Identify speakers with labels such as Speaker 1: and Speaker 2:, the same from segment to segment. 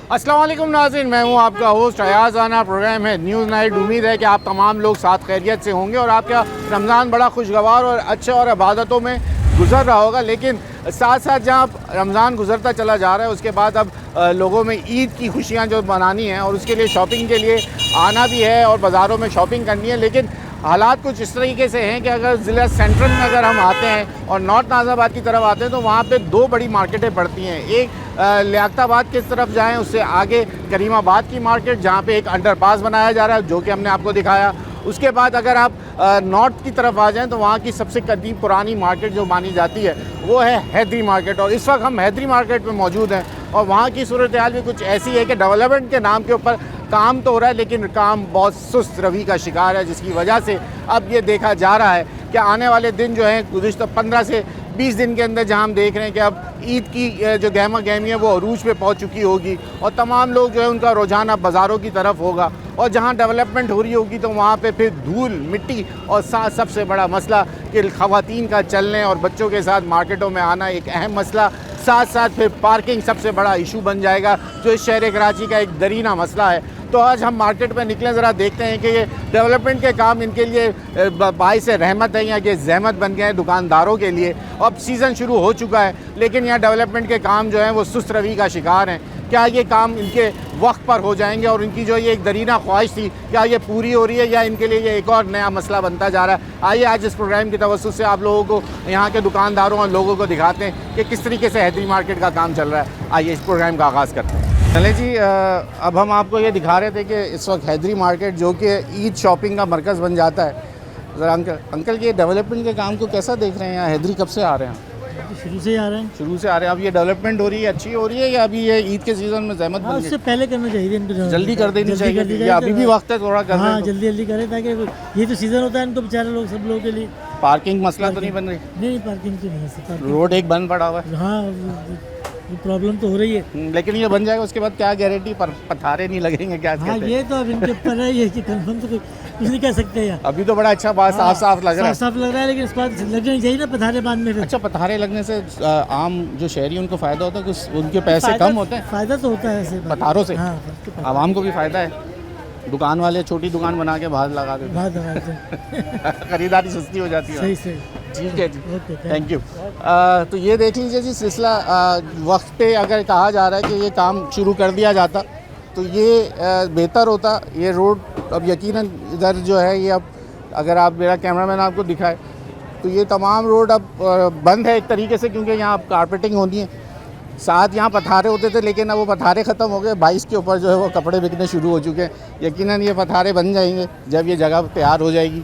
Speaker 1: अस्सलाम वालेकुम नाज़रीन, मैं हूं आपका होस्ट अयाज़ आना। प्रोग्राम है न्यूज़ नाइट। उम्मीद है कि आप तमाम लोग साथ खैरियत से होंगे और आपका रमज़ान बड़ा खुशगवार और अच्छे और इबादतों में गुजर रहा होगा। लेकिन साथ साथ जहां रमज़ान गुजरता चला जा रहा है, उसके बाद अब लोगों में ईद की खुशियां जो मनानी हैं और उसके लिए शॉपिंग के लिए आना भी है और बाज़ारों में शॉपिंग करनी है। लेकिन हालात कुछ इस तरीके से हैं कि अगर ज़िला सेंट्रल में अगर हम आते हैं और नॉर्थ नाज़ाबाद की तरफ आते हैं तो वहाँ पे दो बड़ी मार्केटें पड़ती हैं। एक लियाकताबाद की तरफ जाएं, उससे आगे करीमाबाद की मार्केट, जहाँ पे एक अंडरपास बनाया जा रहा है जो कि हमने आपको दिखाया। उसके बाद अगर आप नॉर्थ की तरफ आ जाएं तो वहाँ की सबसे कदीम पुरानी मार्केट जो मानी जाती है वो है हैदरी मार्केट। और इस वक्त हम हैदरी मार्केट में मौजूद हैं और वहाँ की सूरत हाल भी कुछ ऐसी है कि डेवलपमेंट के नाम के ऊपर काम तो हो रहा है लेकिन काम बहुत सुस्त रवि का शिकार है, जिसकी वजह से अब ये देखा जा रहा है कि आने वाले दिन जो हैं गुज़िश्ता 15 से 20 दिन के अंदर जहां हम देख रहे हैं कि अब ईद की जो गहमा गहमी है वो अरूज पे पहुंच चुकी होगी और तमाम लोग जो है उनका रुझान अब बाज़ारों की तरफ होगा। और जहां डेवलपमेंट हो रही होगी तो वहां पे फिर धूल मिट्टी और साथ सबसे बड़ा मसला कि ख़वातीन का चलने और बच्चों के साथ मार्केटों में आना एक अहम मसला। साथ साथ फिर पार्किंग सबसे बड़ा इशू बन जाएगा जो इस शहर कराची का एक दरीना मसला है। तो आज हम मार्केट में निकले, ज़रा देखते हैं कि ये डेवलपमेंट के काम इनके लिए बाइस रहमत है या कि जहमत बन गए हैं दुकानदारों के लिए। अब सीज़न शुरू हो चुका है लेकिन यहाँ डेवलपमेंट के काम जो हैं वो सुस्त रवि का शिकार हैं। क्या ये काम इनके वक्त पर हो जाएंगे और इनकी जो ये एक दरीना ख्वाहिश थी क्या ये पूरी हो रही है या इनके लिए ये एक और नया मसला बनता जा रहा है? आइए आज इस प्रोग्राम की तवज्जो से आप लोगों को यहाँ के दुकानदारों और लोगों को दिखाते हैं कि किस तरीके से हैदरी मार्केट का काम चल रहा है। आइए इस प्रोग्राम का आगाज़ करते हैं। चले जी, अब हम आपको ये दिखा रहे थे कि इस वक्त हैदरी मार्केट जो कि ईद शॉपिंग का मरकज़ बन जाता है। ज़रा अंकल ये डेवलपमेंट के काम को कैसा देख रहे हैं? यहाँ हैदरी कब से आ रहे हैं?
Speaker 2: शुरू से ही आ रहे हैं।
Speaker 1: शुरू से आ रहे हैं। अब ये डेवलपमेंट हो रही है, अच्छी हो रही है या अभी ये ईद के सीज़न में जहमत बन गई?
Speaker 2: उससे पहले करना चाहिए इनको,
Speaker 1: जल्दी कर देनी चाहिए या अभी भी वक्त है थोड़ा कर?
Speaker 2: हाँ, जल्दी जल्दी करें ताकि ये तो सीज़न होता है इनको बेचारे लोग, सब लोगों के लिए।
Speaker 1: पार्किंग मसला तो नहीं बन रही?
Speaker 2: नहीं, पार्किंग तो नहीं है।
Speaker 1: रोड एक बंद पड़ा हुआ है।
Speaker 2: हाँ, प्रॉब्लम तो हो रही है
Speaker 1: लेकिन ये बन जाएगा उसके बाद क्या गारंटी? पर पथारे नहीं लगेंगे क्या?
Speaker 2: हाँ, ये तो अब इनके ऊपर है, ये कंफर्म तो कुछ नहीं कह सकते यार।
Speaker 1: अभी तो बड़ा अच्छा बात साफ लग रहा है।
Speaker 2: साफ लग रहा है लेकिन इस बात लगना चाहिए ना पथारे बाद में।
Speaker 1: अच्छा, पथारे लगने से आम जो शहरी उनको फ़ायदा होता है? कुछ उनके पैसे कम होते हैं?
Speaker 2: फ़ायदा तो होता है ऐसे
Speaker 1: पथारों से।
Speaker 2: हाँ,
Speaker 1: आवाम को भी फ़ायदा है। दुकान वाले छोटी दुकान बना के बाहर लगा देते
Speaker 2: हैं,
Speaker 1: खरीदारी सस्ती हो जाती है।
Speaker 2: सही सही,
Speaker 1: ठीक है जी, थैंक यू। तो ये देख लीजिए जी, सिलसिला वक्त पे अगर कहा जा रहा है कि ये काम शुरू कर दिया जाता तो ये बेहतर होता। ये रोड अब यकीनन इधर जो है ये, अब अगर आप, मेरा कैमरामैन आपको दिखाए तो ये तमाम रोड अब बंद है एक तरीके से, क्योंकि यहाँ अब कारपेटिंग होनी है। साथ यहाँ पथारे होते थे लेकिन अब वो पथारे ख़त्म हो गए। 22 के ऊपर जो है वो कपड़े बिकने शुरू हो चुके हैं। यकीनन ये पथारे बन जाएंगे जब ये जगह तैयार हो जाएगी।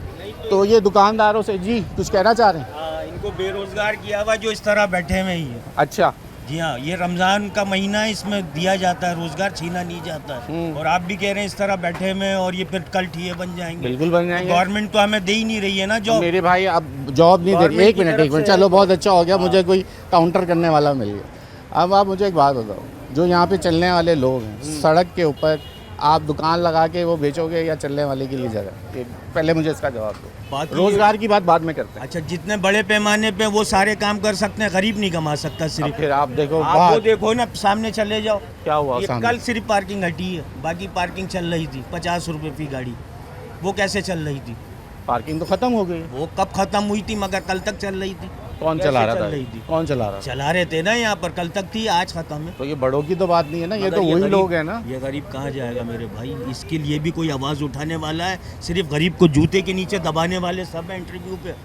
Speaker 1: तो ये दुकानदारों से जी कुछ कहना चाह रहे हैं?
Speaker 3: इनको बेरोजगार किया हुआ जो इस तरह बैठे हुए ही है।
Speaker 1: अच्छा
Speaker 3: जी हाँ, ये रमज़ान का महीना है, इसमें दिया जाता है, रोजगार छीना नहीं जाता है। और आप भी कह रहे हैं इस तरह बैठे हुए और ये फिर कल ठिए बन जाएंगे।
Speaker 1: बिल्कुल बन जाएंगे।
Speaker 3: गवर्नमेंट तो हमें दे ही नहीं रही है ना जॉब।
Speaker 1: मेरे भाई अब जॉब नहीं दे रही। एक मिनट, चलो बहुत अच्छा हो गया, मुझे कोई काउंटर करने वाला मिल गया। अब आप मुझे एक बात बताओ, जो यहाँ पे चलने वाले लोग हैं सड़क के ऊपर, आप दुकान लगा के वो बेचोगे या चलने वाले के लिए जगह? पहले मुझे इसका जवाब दो। रोजगार की बात बाद में करते हैं।
Speaker 3: अच्छा, जितने बड़े पैमाने पे वो सारे काम कर सकते हैं, गरीब नहीं कमा सकता सिर्फ।
Speaker 1: फिर आप देखो,
Speaker 3: आप वो देखो ना, सामने चले जाओ,
Speaker 1: क्या हुआ सामने?
Speaker 3: कल सिर्फ पार्किंग हटी है, बाकी पार्किंग चल रही थी 50 रुपये फी गाड़ी। वो कैसे चल रही थी?
Speaker 1: पार्किंग तो खत्म हो गई।
Speaker 3: वो कब खत्म हुई थी? मगर कल तक चल रही थी।
Speaker 1: कौन चला रहा था? कौन चला रहा?
Speaker 3: चला रहे थे ना यहाँ पर, कल तक थी, आज खत्म है।
Speaker 1: तो ये बड़ों की तो बात नहीं है ना, ये तो वही लोग हैं ना।
Speaker 3: ये गरीब कहाँ जाएगा मेरे भाई? इसके लिए भी कोई आवाज़ उठाने वाला है? सिर्फ गरीब को जूते के नीचे दबाने वाले सब हैं इंटरव्यू पे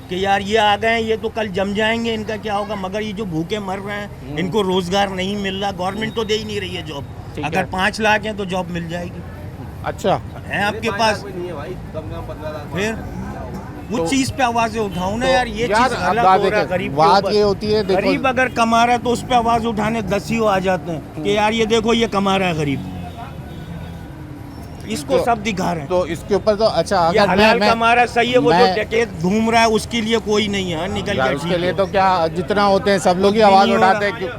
Speaker 3: कि यार ये आ गए, ये तो कल जम जाएंगे, इनका क्या होगा? मगर ये जो भूखे मर रहे हैं, इनको रोजगार नहीं मिल रहा, गवर्नमेंट तो दे ही नहीं रही है जॉब। अगर 5 लाख है तो जॉब मिल जाएगी।
Speaker 1: अच्छा
Speaker 3: है आपके पास? फिर उस चीज पे आवाज़ें उठाओ ना यार, ये चीज अलग हो रहा है गरीब।
Speaker 1: बात ये होती है,
Speaker 3: गरीब अगर कमा रहा है तो उस पे आवाज उठाने 10 ही आ जाते हैं कि यार ये देखो ये कमा रहा है गरीब, इसको तो, सब दिखा रहे हैं।
Speaker 1: तो इसके ऊपर तो अच्छा, अगर
Speaker 3: हलाल कमा रहा है सही है, वो जो डकैत घूम रहा है उसके लिए कोई नहीं है, निकल गया।
Speaker 1: उसके लिए तो क्या जितना होते हैं सब लोग ही आवाज उठाते हैं।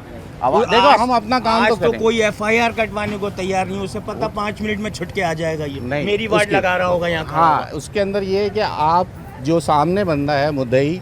Speaker 1: देखो हम अपना काम तो करें।
Speaker 3: कोई FIR कटवाने को तैयार नहीं, उसे पता 5 मिनट में छुट के आ जाएगा, ये मेरी वार्ड लगा रहा होगा यहाँ।
Speaker 1: हाँ, उसके अंदर ये है कि आप जो सामने बंदा है मुद्दई,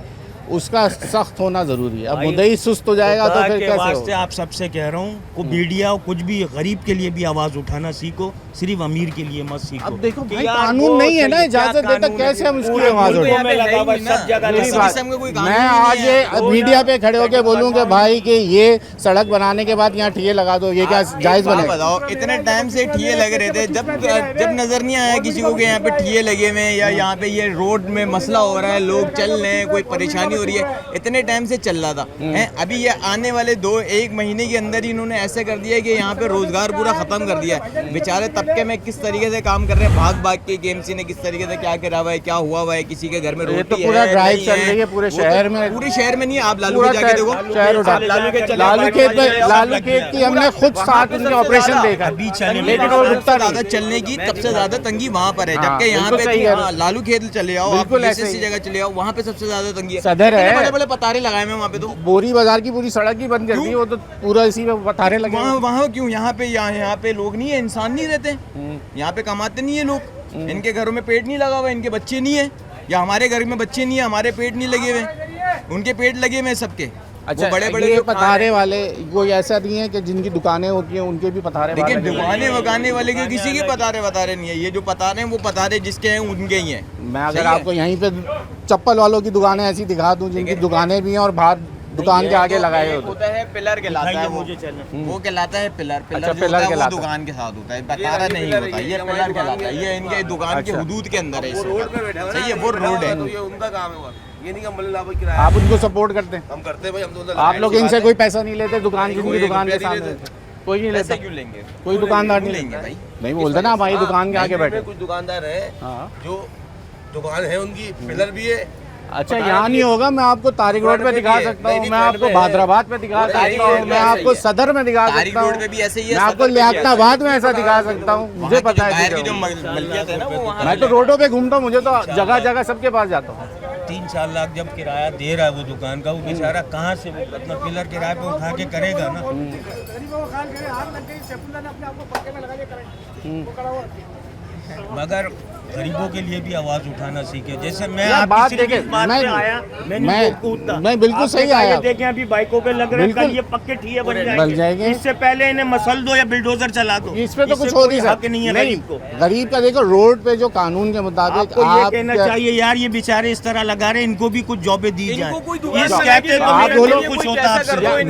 Speaker 1: उसका सख्त होना ज़रूरी है। अब मुद्दई सुस्त हो जाएगा तो फिर कैसे
Speaker 3: वास्ते
Speaker 1: होगा?
Speaker 3: आप सबसे कह रहा हूँ को मीडिया कुछ भी गरीब के लिए भी आवाज़ उठाना सीखो, सिर्फ अमीर के लिए मत सीखो।
Speaker 1: अब देखो
Speaker 3: कि
Speaker 1: भाई,
Speaker 3: यार
Speaker 1: कानून
Speaker 3: वो
Speaker 1: नहीं है ना
Speaker 3: क्या
Speaker 1: इजाज़त देता,
Speaker 3: कानून है?
Speaker 1: कैसे हम उसकी
Speaker 3: पूरे
Speaker 1: आवाज़
Speaker 3: मुल्क
Speaker 1: उठाएं?
Speaker 3: में लगा हुआ है, सब जगह
Speaker 1: मेरी
Speaker 3: लगा
Speaker 1: बात,
Speaker 3: हुआ है।
Speaker 1: मैं आज ये मीडिया पे खड़े होके बोलूँ कि भाई कि ये सड़क बनाने के बाद यहाँ ठिये लगा दो, ये क्या जायज़ बनेगा?
Speaker 4: बताओ, इतने टाइम से ठिये लगे रहे थे, जब नजर नहीं आया किसी को कि यहाँ पे ठिये लगे हुए हैं या यहाँ पे ये रोड में मसला हो रहा है, लोग चल रहे हैं, कोई परेशानी हो रही है, इतने टाइम से चल रहा था हैं? अभी ये आने वाले 1 महीने के अंदर ही इन्होंने ऐसे कर दिया है कि यहाँ पे रोजगार पूरा खत्म कर दिया है। बेचारे तबके में किस तरीके से काम कर रहे हैं, भाग भाग के केएमसी ने किस तरीके से क्या करा हुआ है, क्या हुआ हुआ है, किसी के घर में
Speaker 1: ये
Speaker 4: रोटी
Speaker 1: तो पूरा
Speaker 4: है,
Speaker 1: ड्राइव
Speaker 4: नहीं
Speaker 1: चल
Speaker 4: है।
Speaker 1: रही है पूरे
Speaker 4: वो तो
Speaker 1: शहर में।
Speaker 4: पूरे शहर में नहीं है, आप लालू
Speaker 1: पूरा
Speaker 4: के जाके देखो,
Speaker 1: शहर उठा, लालू खेत की हमने खुद साथ उनके ऑपरेशन देखा,
Speaker 3: अभी चले
Speaker 1: लेकिन वो रुकता
Speaker 4: ज्यादा
Speaker 1: नहीं।
Speaker 4: चलने की सबसे ज्यादा तंगी वहाँ पर है,
Speaker 1: हाँ,
Speaker 4: जबकि यहाँ
Speaker 1: बिल्कुल
Speaker 4: पे
Speaker 1: सही है।
Speaker 4: हाँ, लालू खेत चले जाओ, आप
Speaker 1: बिल्कुल ऐसे
Speaker 4: ऐसी
Speaker 1: ही।
Speaker 4: जगह चले जाओ, वहाँ पे सबसे ज्यादा तंगी है।
Speaker 1: सदर है।
Speaker 4: बड़े बड़े पतारे लगाए हुए हैं वहाँ पे, तो
Speaker 1: बोरी बाजार की पूरी सड़क ही बंद कर दी, वो तो पूरा इसी में पथारे लगे हुए हैं।
Speaker 4: वहाँ क्यों, यहाँ पे लोग नहीं है, इंसान नहीं रहते, यहाँ पे कमाते नहीं है लोग, इनके घरों में पेट नहीं लगा हुआ, इनके बच्चे नहीं है, या हमारे घर में बच्चे नहीं है, हमारे पेट नहीं लगे हुए, उनके पेट लगे हुए हैं सबके।
Speaker 1: अच्छा,
Speaker 4: बड़े बड़े
Speaker 1: ये पथारे वाले कोई ऐसा नहीं है कि जिनकी दुकानें होती हैं उनके भी पथारे
Speaker 4: देखिए,
Speaker 1: वाले नहीं हैं?
Speaker 4: दुकानें वकाने वाले के किसी के पतारे नहीं है, ये जो पतारे हैं वो पतारे जिसके हैं उनके ही हैं।
Speaker 1: मैं अगर
Speaker 4: सही है?
Speaker 1: आपको यहीं पे चप्पल वालों की दुकानें ऐसी दिखा दूं जिनकी दुकानें भी हैं और बाहर दुकान के आगे लगाए होते
Speaker 4: होता है पिलर कहलाता है,
Speaker 3: मुझे चलना।
Speaker 4: वो कहलाता है पिलर।
Speaker 1: अच्छा,
Speaker 4: जो
Speaker 1: पिलर
Speaker 4: होता है वो
Speaker 1: कहलाता है।
Speaker 4: दुकान के साथ होता है, बतारा नहीं होता, ये पिलर कहलाता है, ये इनके दुकान के
Speaker 1: अच्छा।
Speaker 4: हुदूद के अंदर है इस वक्त। सही है, वो रोड है।
Speaker 5: तो ये उनका काम है, वो ये नहीं कि हम मतलब किराया
Speaker 1: आप उनको सपोर्ट करते हैं?
Speaker 5: हम करते हैं भाई, हम तो
Speaker 1: आप लोग इनसे कोई पैसा नहीं लेते दुकान की, दुकान के सामने कोई नहीं लेता?
Speaker 4: पैसे क्यों लेंगे?
Speaker 1: कोई दुकानदार नहीं
Speaker 4: लेंगे भाई।
Speaker 1: नहीं बोलते ना भाई, दुकान के आगे बैठे।
Speaker 5: कुछ दुकानदार है
Speaker 1: हाँ।
Speaker 5: जो दुकान है उनकी पिलर भी है।
Speaker 1: अच्छा, यहाँ नहीं होगा, मैं आपको तारिक रोड पे दिखा सकता हूँ, मैं आपको भादराबाद पे दिखा सकता हूँ, मैं आपको सदर में दिखा
Speaker 4: तारिक
Speaker 1: सकता हूँ,
Speaker 4: रोड पे भी ऐसे ही है,
Speaker 1: मैं आपको
Speaker 4: सदर पे भी ऐसे ही है।
Speaker 1: लियाकताबाद में ऐसा दिखा सकता हूँ, मुझे पता है
Speaker 4: बाहर की जो
Speaker 1: चीज़ें।
Speaker 4: मलकियत है ना वो वहाँ
Speaker 1: मैं तो रोडों पे घूमता हूँ, मुझे तो जगह जगह सबके पास जाता हूँ।
Speaker 3: 3-4 लाख जब किराया दे रहा है वो दुकान का, वो बेचारा कहाँ से वो अपना पिलर किराए पे उठा के करेगा ना। मगर गरीबों के लिए भी आवाज उठाना सीखे। जैसे मैं
Speaker 1: यार,
Speaker 3: आपकी
Speaker 1: बात
Speaker 3: सिर्फ
Speaker 1: देखे,
Speaker 3: इस बात पे आया,
Speaker 1: मैं बिल्कुल सही आया।
Speaker 3: देखें अभी बाइकों पे लग रहे हैं,
Speaker 1: बिल्कुल।
Speaker 3: कल ये पक्के ठिये बन
Speaker 1: बन जाएंगे।
Speaker 3: इससे पहले इन्हें मसल दो या बिल्डोजर चला दो,
Speaker 1: इस पे तो
Speaker 3: इससे
Speaker 1: कुछ हो
Speaker 3: कोई
Speaker 1: नहीं
Speaker 3: हक नहीं है
Speaker 1: नहीं,
Speaker 3: गरीब को।
Speaker 1: गरीब का देखो, रोड पे जो कानून के मुताबिक
Speaker 3: आपको ये
Speaker 1: आप
Speaker 3: कहना चाहिए यार, ये बेचारे इस तरह लगा रहे, इनको भी कुछ जॉबें दी जाए।
Speaker 4: कोई दुकान
Speaker 3: इस
Speaker 4: लगा
Speaker 3: कहते
Speaker 4: के
Speaker 3: तो
Speaker 1: आप
Speaker 3: मेरे
Speaker 1: बोलो,
Speaker 3: लिए कुछ होता आपसे।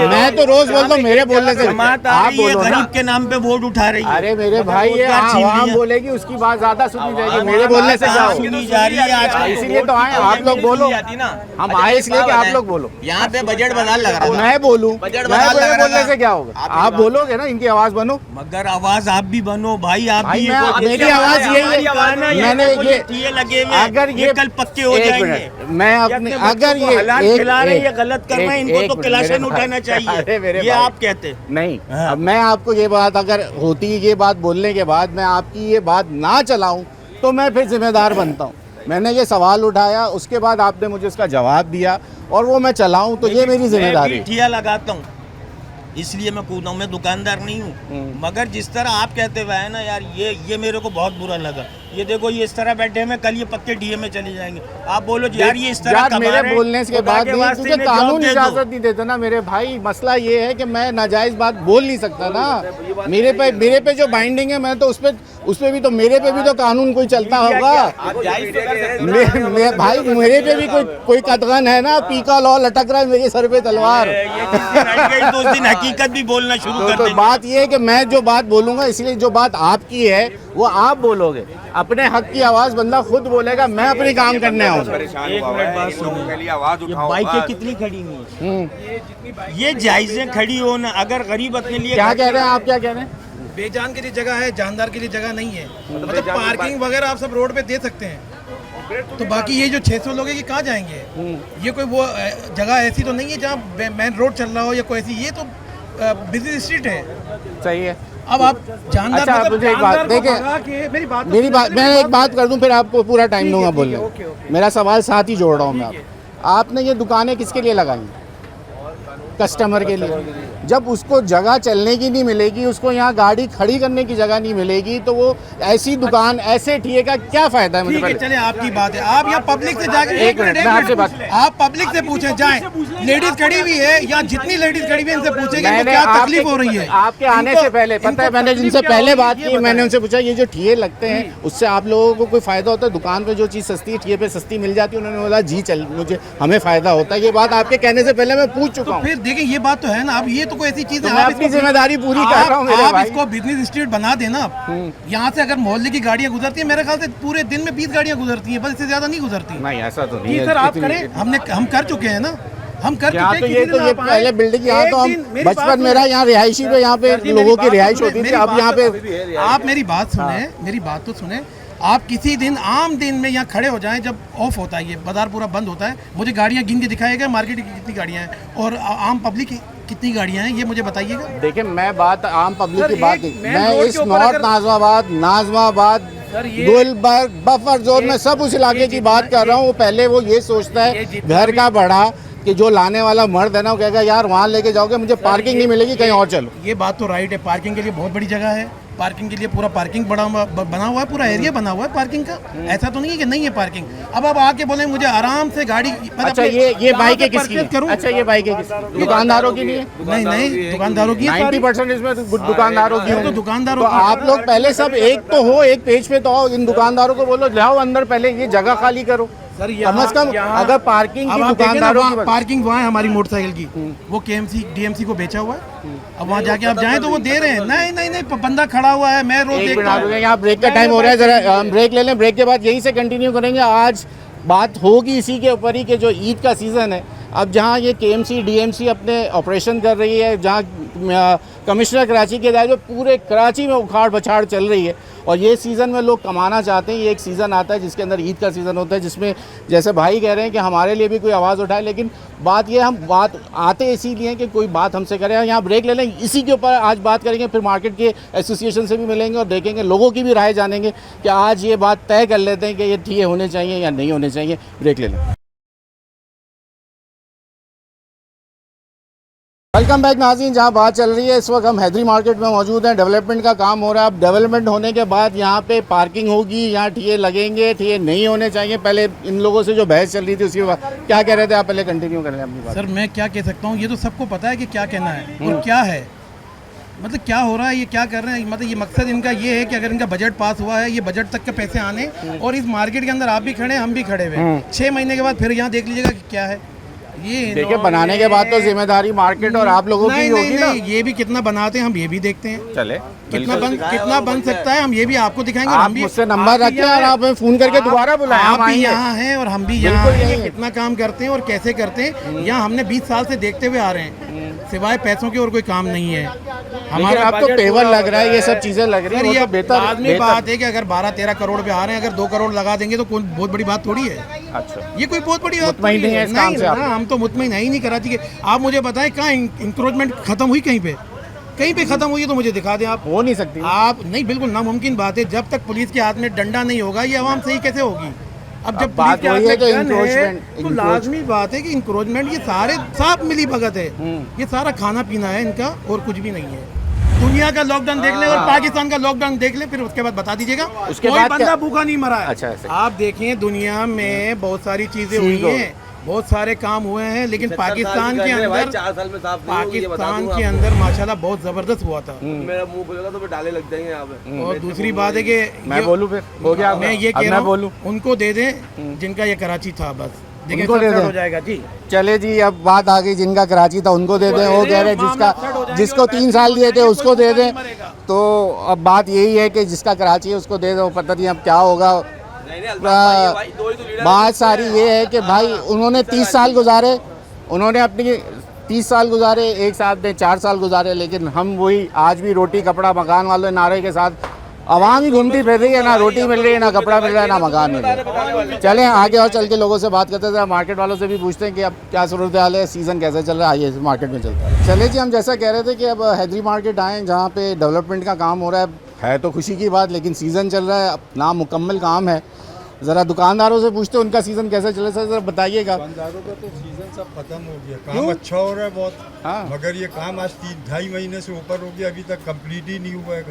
Speaker 1: मैं तो रोज बोलता हूँ, मेरे बोलने से
Speaker 3: जमात आ
Speaker 1: आप
Speaker 3: रही है,
Speaker 1: बोलो ना।
Speaker 3: गरीब के नाम पे वोट उठा रही है।
Speaker 1: अरे मेरे
Speaker 3: मगर
Speaker 1: भाई, ये
Speaker 3: रोजगार छीन
Speaker 1: आवाम
Speaker 3: लिया।
Speaker 1: बोलेगी उसकी बात ज्यादा सुनी जाएगी, मेरे बोलने से क्या होगा?
Speaker 3: सुनी जा रही है आज।
Speaker 1: इसीलिए तो आए, आप लोग बोलो, हम आए इसलिए कि आप लोग बोलो।
Speaker 4: यहाँ पे बजट बाजार लग रहा था।
Speaker 1: मैं बोलूं,
Speaker 4: बजट
Speaker 1: मैं
Speaker 4: बाजार लग रहा
Speaker 1: बोलने
Speaker 4: था।
Speaker 1: से क्या होगा?
Speaker 4: आप
Speaker 1: आप बोलोगे ना, इनकी आवाज बनो।
Speaker 3: मगर आवाज आप भी बनो भाई, आप
Speaker 1: भाई,
Speaker 3: भी
Speaker 1: मैं-
Speaker 3: ये
Speaker 1: मेरी
Speaker 3: कोई-
Speaker 1: आवाज यही है।
Speaker 3: हमारी आवाज ना, ये
Speaker 1: मैंने
Speaker 3: कोई
Speaker 1: ये-
Speaker 3: ठिये लगे हुए हैं,
Speaker 1: अगर
Speaker 3: ये कल पक्के हो
Speaker 1: एक
Speaker 3: जाएंगे।
Speaker 1: मिनट, मैं अपने
Speaker 3: अपने
Speaker 1: अगर
Speaker 3: बच्चों को
Speaker 1: ये
Speaker 3: हलाल
Speaker 1: एक-
Speaker 3: खिला रहे हैं, ये
Speaker 1: एक-
Speaker 3: गलत कर रहे हैं,
Speaker 1: एक-
Speaker 3: इनको
Speaker 1: एक
Speaker 3: तो
Speaker 1: मिनट,
Speaker 3: क्लासन
Speaker 1: मेरे
Speaker 3: उठाना
Speaker 1: भाई।
Speaker 3: चाहिए।
Speaker 1: अरे मेरे
Speaker 3: ये
Speaker 1: भाई।
Speaker 3: आप कहते
Speaker 1: नहीं,
Speaker 3: हाँ।
Speaker 1: अब मैं आपको ये बात, अगर होती ये बात बोलने के बाद मैं आपकी ये बात ना चलाऊं तो मैं फिर जिम्मेदार बनता हूं। मैंने ये सवाल उठाया, उसके बाद आपने मुझे उसका जवाब दिया और वो मैं चलाऊं, तो ये मेरी जिम्मेदारी है।
Speaker 3: ठिया लगाता हूँ इसलिए मैं कूदा हूँ, मैं दुकानदार नहीं हूँ। मगर जिस तरह आप कहते हुए है ना यार, ये मेरे को बहुत बुरा लगा। ये देखो, ये इस तरह बैठे हैं, कल ये पक्के डीए में चले जाएंगे। आप बोलो यार, ये इस तरह
Speaker 1: यार,
Speaker 3: कमा
Speaker 1: मेरे
Speaker 3: रहे हैं,
Speaker 1: बोलने के
Speaker 3: खुदा
Speaker 1: बाद
Speaker 3: के
Speaker 1: नहीं,
Speaker 3: वास्ते
Speaker 1: क्योंकि
Speaker 3: इन्हें जॉब
Speaker 1: कानून
Speaker 3: दे दो।
Speaker 1: इजाजत नहीं देता ना मेरे भाई। मसला ये है कि मैं नाजायज बात बोल नहीं सकता ना। मेरे पे जो बाइंडिंग है, मैं तो उस पे भी तो मेरे पे भी तो कानून कोई चलता होगा। भाई, मेरे पे भी कोई कतगन है ना, पीका लॉ लटक रहा है मेरे सर पे तलवार।
Speaker 3: ये जिस दिन हट गई, तो उस दिन हकीकत भी बोलना शुरू कर
Speaker 1: तो
Speaker 3: देंगे।
Speaker 1: बात ये है कि मैं जो बात बोलूंगा, इसलिए जो बात आपकी है वो आप बोलोगे। अपने हक की आवाज बंदा खुद बोलेगा, मैं अपनी काम करने आऊँगा।
Speaker 3: एक मिनट बात सुनो, ये बाइकें कितनी खड़ी हुई हैं? ये जायजें खड़ी हो ना, अगर गरीब अपने लिए
Speaker 1: क्या कह रहे हैं आप, क्या कह रहे हैं?
Speaker 6: बेजान के लिए जगह है, जानदार के लिए जगह नहीं है। मतलब पार्किंग वगैरह आप सब रोड पे दे सकते हैं, तो बाकी ये जो 600 लोग हैं ये कहाँ जाएंगे? ये कोई वो जगह ऐसी तो नहीं है जहाँ मेन रोड चल रहा हो या कोई ऐसी, ये तो बिजी स्ट्रीट है।
Speaker 1: सही है।
Speaker 6: अब आप जानदार
Speaker 1: अच्छा,
Speaker 6: मतलब
Speaker 1: मुझे एक बात
Speaker 6: जानदार को
Speaker 1: देखिए,
Speaker 6: भगा के
Speaker 1: मेरी बात, मैं एक बात कर दूं, फिर आपको पूरा टाइम दूंगा बोलने।
Speaker 6: ओके।
Speaker 1: मेरा सवाल साथ ही जोड़ रहा हूँ मैं आपने ये दुकानें किसके लिए लगाई हैं? कस्टमर के लिए। जब उसको जगह चलने की नहीं मिलेगी, उसको यहाँ गाड़ी खड़ी करने की जगह नहीं मिलेगी, तो वो ऐसी दुकान ऐसे ठिए का क्या फायदा है? मुझे
Speaker 6: ठीक है,
Speaker 1: पहले
Speaker 6: चले आपकी बात है। आप यहाँ पब्लिक से जाके
Speaker 1: एक मिनट, मैं आपसे बात-
Speaker 6: आप पब्लिक से पूछें, जाएं, लेडीज खड़ी हुई है या जितनी लेडीज खड़ी हुई है इनसे पूछें कि इनको
Speaker 1: मैंने
Speaker 6: क्या
Speaker 1: आपके-
Speaker 6: तकलीफ हो रही है।
Speaker 1: आपके आने से पहले पता है, मैंने जिनसे पहले बात की, मैंने उनसे पूछा ये जो ठिए लगते हैं उससे आप लोगों को कोई फायदा होता है? दुकान पे जो चीज़ सस्ती है ठिए पे सस्ती मिल जाती है। उन्होंने बोला जी चल मुझे हमें फायदा होता है। ये बात आपके कहने से पहले मैं पूछ चुका हूँ।
Speaker 6: फिर देखिए ये बात तो है ना, अब ये तो कोई ऐसी चीज
Speaker 1: तो
Speaker 6: है
Speaker 1: मैं
Speaker 6: आप
Speaker 1: अपनी
Speaker 6: इसको-
Speaker 1: जिम्मेदारी पूरी कर रहा हूँ मेरे
Speaker 6: आप
Speaker 1: भाई।
Speaker 6: इसको बिजनेस स्ट्रीट बना देना। यहाँ से अगर मोहल्ले की गाड़ियाँ गुजरती है, मेरे ख्याल से पूरे दिन में 20 गाड़ियाँ गुजरती हैं, बस इससे ज्यादा नहीं गुजरती।
Speaker 1: नहीं ऐसा तो नहीं
Speaker 6: जी
Speaker 1: है।
Speaker 6: सर, आप
Speaker 1: इतनी-
Speaker 6: करें, हम कर चुके हैं ना, हम कर
Speaker 1: यहाँ
Speaker 6: चुके
Speaker 1: तो
Speaker 6: हैं।
Speaker 1: ये
Speaker 6: किसी
Speaker 1: तो
Speaker 6: दिन
Speaker 1: ये
Speaker 6: आप आए,
Speaker 1: पहले बिल्डिंग यहाँ तो
Speaker 6: एक दिन
Speaker 1: हम
Speaker 6: मेरी बात
Speaker 1: बचपन
Speaker 6: सुने।
Speaker 1: मेरा यहाँ रिहायशी पे यहाँ पे
Speaker 6: सर जी,
Speaker 1: लोगों
Speaker 6: मेरी
Speaker 1: की
Speaker 6: बात
Speaker 1: रिहाइश
Speaker 6: सुने,
Speaker 1: होती थी।
Speaker 6: मेरी
Speaker 1: अब
Speaker 6: बात
Speaker 1: यहाँ
Speaker 6: तो-
Speaker 1: पे
Speaker 6: आप मेरी बात सुने, मेरी बात तो सुने। आप किसी दिन आम दिन में यहाँ खड़े हो जाएं जब ऑफ होता है, ये बाजार पूरा बंद होता है, मुझे गाड़ियाँ गिन के दिखाएगा मार्केट की कितनी गाड़ियाँ हैं और आम पब्लिक की कितनी गाड़ियाँ हैं, ये मुझे बताइएगा।
Speaker 1: देखिए मैं बात आम पब्लिक
Speaker 6: सर,
Speaker 1: की बात
Speaker 6: एक
Speaker 1: नहीं,
Speaker 6: मेन
Speaker 1: मैं
Speaker 6: रोड
Speaker 1: इस
Speaker 6: के ऊपर
Speaker 1: नॉर्थ
Speaker 6: अगर-
Speaker 1: नाजमाबाद
Speaker 6: सर, ये-
Speaker 1: गुलबर्ग बफर जोन में सब उस इलाके की बात कर रहा हूँ। वो पहले वो ये सोचता
Speaker 6: ये
Speaker 1: है
Speaker 6: जितना
Speaker 1: घर का बड़ा कि जो लाने वाला मर्द है ना, वो कहेगा यार वहाँ लेके जाओगे मुझे पार्किंग नहीं मिलेगी, कहीं और चलो।
Speaker 6: ये बात तो राइट है, पार्किंग के लिए बहुत बड़ी जगह है, पार्किंग के लिए पूरा पार्किंग बना हुआ है, पूरा एरिया बना हुआ है पार्किंग का। ऐसा तो नहीं है कि नहीं है पार्किंग। अब आप आके बोले मुझे आराम से गाड़ी
Speaker 1: अच्छा ये बाइक है किसकी?
Speaker 6: करूँ?
Speaker 1: अच्छा ये बाइक है किसकी? दुकानदारों की नहीं है?
Speaker 6: नहीं नहीं, दुकानदारों की है सारी।
Speaker 1: 90% इसमें तो दुकानदारों की
Speaker 6: तो
Speaker 1: होंगी।
Speaker 6: दुकानदारों
Speaker 1: तो
Speaker 6: की-
Speaker 1: आप लोग पहले सब एक तो हो, एक पेज पे तो आओ, इन दुकानदारों को बोलो जाओ अंदर, पहले ये जगह खाली करो।
Speaker 6: सर
Speaker 1: कम से कम अगर पार्किंग
Speaker 6: अब
Speaker 1: की
Speaker 6: आप देखें ना,
Speaker 1: दुकानदारों
Speaker 6: वहाँ
Speaker 1: की बात-
Speaker 6: पार्किंग वहाँ है हमारी मोटरसाइकिल की, वो केएमसी डीएमसी को बेचा हुआ है। अब वहाँ जाके आप जाएं तो वो दे रहे हैं। नहीं नहीं नहीं, बंदा खड़ा हुआ है, मैं रोज
Speaker 1: एक
Speaker 6: देखता
Speaker 1: मिनट आप
Speaker 6: हूँ।
Speaker 1: रुकें, यहाँ ब्रेक का टाइम हो रहा है, जरा हम ब्रेक ले लें। ब्रेक के बाद यहीं से कंटिन्यू करेंगे। आज बात होगी इसी के ऊपर ही कि जो ईद का सीज़न है, अब जहाँ ये केएमसी डीएमसी अपने ऑपरेशन कर रही है, जहाँ कमिश्नर कराची के दायरे में पूरे कराची में उखाड़ बछाड़ चल रही है, और ये सीज़न में लोग कमाना चाहते हैं। ये एक सीज़न आता है जिसके अंदर ईद का सीज़न होता है, जिसमें जैसे भाई कह रहे हैं कि हमारे लिए भी कोई आवाज़ उठाए, लेकिन बात ये हम बात आते इसीलिए हैं कि कोई बात हमसे करे। यहाँ ब्रेक ले लें, इसी के ऊपर आज बात करेंगे, फिर मार्केट के एसोसिएशन से भी मिलेंगे और देखेंगे, लोगों की भी राय जानेंगे कि आज ये बात तय कर लेते हैं कि ये ठिए होने चाहिए या नहीं होने चाहिए। ब्रेक ले लें। वेलकम बैक नाज़रीन, जहाँ बात चल रही है इस वक्त हम हैदरी मार्केट में मौजूद हैं। डेवलपमेंट का काम हो रहा है। अब डेवलपमेंट होने के बाद यहाँ पे पार्किंग होगी, यहाँ ठिए लगेंगे, ठिए नहीं होने चाहिए। पहले इन लोगों से जो बहस चल रही थी उसके बाद क्या कह रहे थे आप? पहले कंटिन्यू कर लें अपनी बात।
Speaker 6: सर मैं क्या कह सकता हूँ, ये तो सबको पता है कि क्या कहना है और क्या है, मतलब क्या हो रहा है, ये क्या कर रहे हैं। मतलब ये मकसद इनका ये है कि अगर इनका बजट पास हुआ है, ये बजट तक के पैसे आने, और इस मार्केट के अंदर आप भी खड़े हैं, हम भी खड़े हुए, 6 महीने के बाद फिर यहाँ देख लीजिएगा कि क्या है ये।
Speaker 1: देखिए बनाने के बाद तो जिम्मेदारी मार्केट और आप लोगों की
Speaker 6: नहीं
Speaker 1: होगी
Speaker 6: नहीं
Speaker 1: ना।
Speaker 6: नहीं, ये भी कितना बनाते हैं हम ये भी देखते हैं,
Speaker 1: चले
Speaker 6: कितना बन सकता है हम ये भी आपको दिखाएंगे। और
Speaker 1: आप
Speaker 6: हम भी
Speaker 1: मुझसे नंबर रखें और आप हमें फोन करके दोबारा बुलाएं, हम
Speaker 6: आप भी
Speaker 1: आएंगे।
Speaker 6: यहाँ हैं और हम भी यहाँ
Speaker 1: बिल्कुल
Speaker 6: हैं,
Speaker 1: यहीं हैं।
Speaker 6: कितना काम करते हैं और कैसे करते हैं, यहाँ हमने 20 साल से देखते हुए आ रहे हैं, सिवाय पैसों के और कोई काम नहीं है
Speaker 1: हमारा। अब तो पेवर लग रहा है, ये सब चीजें लग रही
Speaker 6: सर
Speaker 1: है,
Speaker 6: ये
Speaker 1: वो तो बेहतर
Speaker 6: आदमी बात है कि अगर 12-13 करोड़ पे आ रहे हैं, अगर 2 करोड़ लगा देंगे तो कोई बहुत बड़ी बात थोड़ी है।
Speaker 1: अच्छा
Speaker 6: ये कोई बहुत बड़ी बात
Speaker 1: मुतमईन
Speaker 6: थोड़ी
Speaker 1: नहीं है इस काम से आप?
Speaker 6: ना, हम तो मुतमईन है ही नहीं कराची के। आप मुझे बताएं कहाँ इंक्रोचमेंट खत्म हुई, कहीं पे खत्म हुई है तो मुझे दिखा दें आप।
Speaker 1: हो नहीं सकती।
Speaker 6: आप नहीं, बिल्कुल नामुमकिन बात है। जब तक पुलिस के हाथ में डंडा नहीं होगा ये आवाम सही कैसे होगी। अब जब
Speaker 1: बात
Speaker 6: पुलिस के हाथ
Speaker 1: वही है
Speaker 6: में
Speaker 1: कि
Speaker 6: गन है
Speaker 1: encroachment-
Speaker 6: तो लाजमी बात है कि इंक्रोचमेंट, ये सारे सब मिली भगत है, ये सारा खाना पीना है इनका और कुछ भी नहीं है। दुनिया का लॉकडाउन देख लें और पाकिस्तान का लॉकडाउन देख लें, फिर उसके बाद बता दीजिएगा
Speaker 1: उसके
Speaker 6: कोई
Speaker 1: बाद
Speaker 6: बंदा
Speaker 1: क्या?
Speaker 6: भूखा नहीं मरा है।
Speaker 1: अच्छा, ऐसे।
Speaker 6: आप देखें दुनिया में बहुत सारी चीजें हुई
Speaker 1: ठीक हो।
Speaker 6: हैं, बहुत सारे काम हुए हैं, लेकिन पाकिस्तान के अंदर
Speaker 5: 4 साल में साफ नहीं होगी, ये बता
Speaker 6: पाकिस्तान
Speaker 5: दूंगा
Speaker 6: के अंदर माशाल्लाह बहुत जबरदस्त हुआ था।
Speaker 5: मेरा मुंह खुलेगा तो फिर डाले लग जाएंगे यहाँ पे।
Speaker 6: और दूसरी बात है कि
Speaker 1: मैं
Speaker 6: ये-
Speaker 1: बोलूं फिर हो गया?
Speaker 6: मैं ये
Speaker 1: अब
Speaker 6: कह रहा
Speaker 1: मैं
Speaker 6: हूँ
Speaker 1: बोलूं?
Speaker 6: उनको दे दें जिनका ये कराची था, बस देखिए
Speaker 1: उनको
Speaker 6: सब
Speaker 1: दे
Speaker 6: सेट
Speaker 1: दें।
Speaker 6: हो जाएगा जी।
Speaker 1: चले जी, अब बात आ गई जिनका कराची था उनको दे दें। वो कह रहे हैं
Speaker 6: मामला सेट हो
Speaker 1: जिसका
Speaker 6: जाएगा
Speaker 1: जिसको
Speaker 6: और
Speaker 1: 3 साल दिए थे उसको दे दें।
Speaker 6: मरेगा।
Speaker 1: तो अब बात यही है कि जिसका कराची है उसको दे दो। पता नहीं अब क्या होगा।
Speaker 5: नहीं नहीं अल्ताफ भाई है भाई, दो ही तो लीडर
Speaker 1: बात सारी ये है कि भाई उन्होंने 30 साल गुजारे, उन्होंने अपनी 30 साल गुजारे, एक साथ ने 4 साल गुजारे, लेकिन हम वही आज भी रोटी कपड़ा मकान वाले नारे के साथ आवाम ही घूमती फिर रही है। ना रोटी मिल रही है, ना कपड़ा मिल रहा है, ना मकान मिल रहा है। चलें आगे और चल के लोगों से बात करते थे, मार्केट वालों से भी पूछते हैं कि अब क्या सूरत हाल है, सीज़न कैसे चल रहा है। आइए मार्केट में चलते हैं। चले जी, हम जैसा कह रहे थे कि अब हैदरी मार्केट आएँ जहाँ पे डेवलपमेंट का काम हो रहा है तो खुशी की बात, लेकिन सीज़न चल रहा है, अपना मुकम्मल काम है। ज़रा दुकानदारों से पूछते हैं उनका सीज़न कैसा चल रहा है। सर ज़रा बताइएगा।
Speaker 7: दुकानदारों का तो सीज़न सीजन सब खत्म हो गया,
Speaker 1: क्यों?
Speaker 7: काम अच्छा हो रहा है बहुत।
Speaker 1: हाँ।
Speaker 7: मगर ये काम आज 3-2.5 महीने से ऊपर हो गया, अभी तक कंप्लीट ही नहीं हुआ है।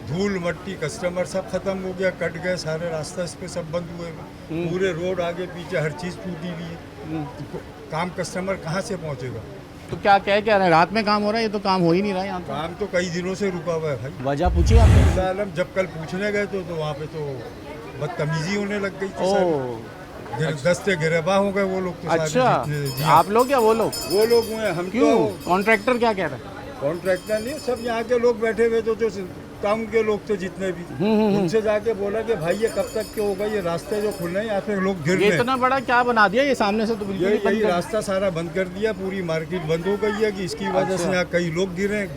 Speaker 7: धूल मट्टी कस्टमर सब खत्म हो गया, कट गए सारे रास्ता, इस पे सब बंद हुए हैं। पूरे रोड आगे पीछे हर चीज़ टूटी हुई है। काम कस्टमर कहाँ से पहुँचेगा?
Speaker 1: तो क्या कह रहे हैं, रात में काम हो रहा है? ये तो काम हो ही नहीं रहा है यहाँ पर।
Speaker 7: काम तो कई दिनों से रुका हुआ है भाई।
Speaker 1: वजह पूछी आपने?
Speaker 7: फिलहाल जब कल पूछने गए तो वहाँ पे तो बदतमीजी होने लग गई थी सारी। दस्ते गिरबा हो गए वो लोग तो सारे।
Speaker 1: अच्छा,
Speaker 7: जी,
Speaker 1: आप लोग या वो लोग?
Speaker 7: वो लोग हुए, हम
Speaker 1: क्यों?
Speaker 7: तो
Speaker 1: कॉन्ट्रैक्टर क्या कह रहा है?
Speaker 7: कॉन्ट्रैक्टर नहीं, सब यहाँ के लोग बैठे हुए तो जो टाउन के लोग थे जितने भी, उनसे जाके बोला कि भाई ये कब तक के होगा, ये रास्ते जो खुल रहे हैं यहाँ पे लोग गिर
Speaker 1: ये
Speaker 7: रहे
Speaker 1: इतना बड़ा क्या बना दिया ये सामने से? तो बिल्कुल ही बंद
Speaker 7: यही
Speaker 1: कर-
Speaker 7: रास्ता सारा बंद कर दिया, पूरी मार्केट बंद हो गई है कि इसकी वजह से यहाँ कई लोग गिरे,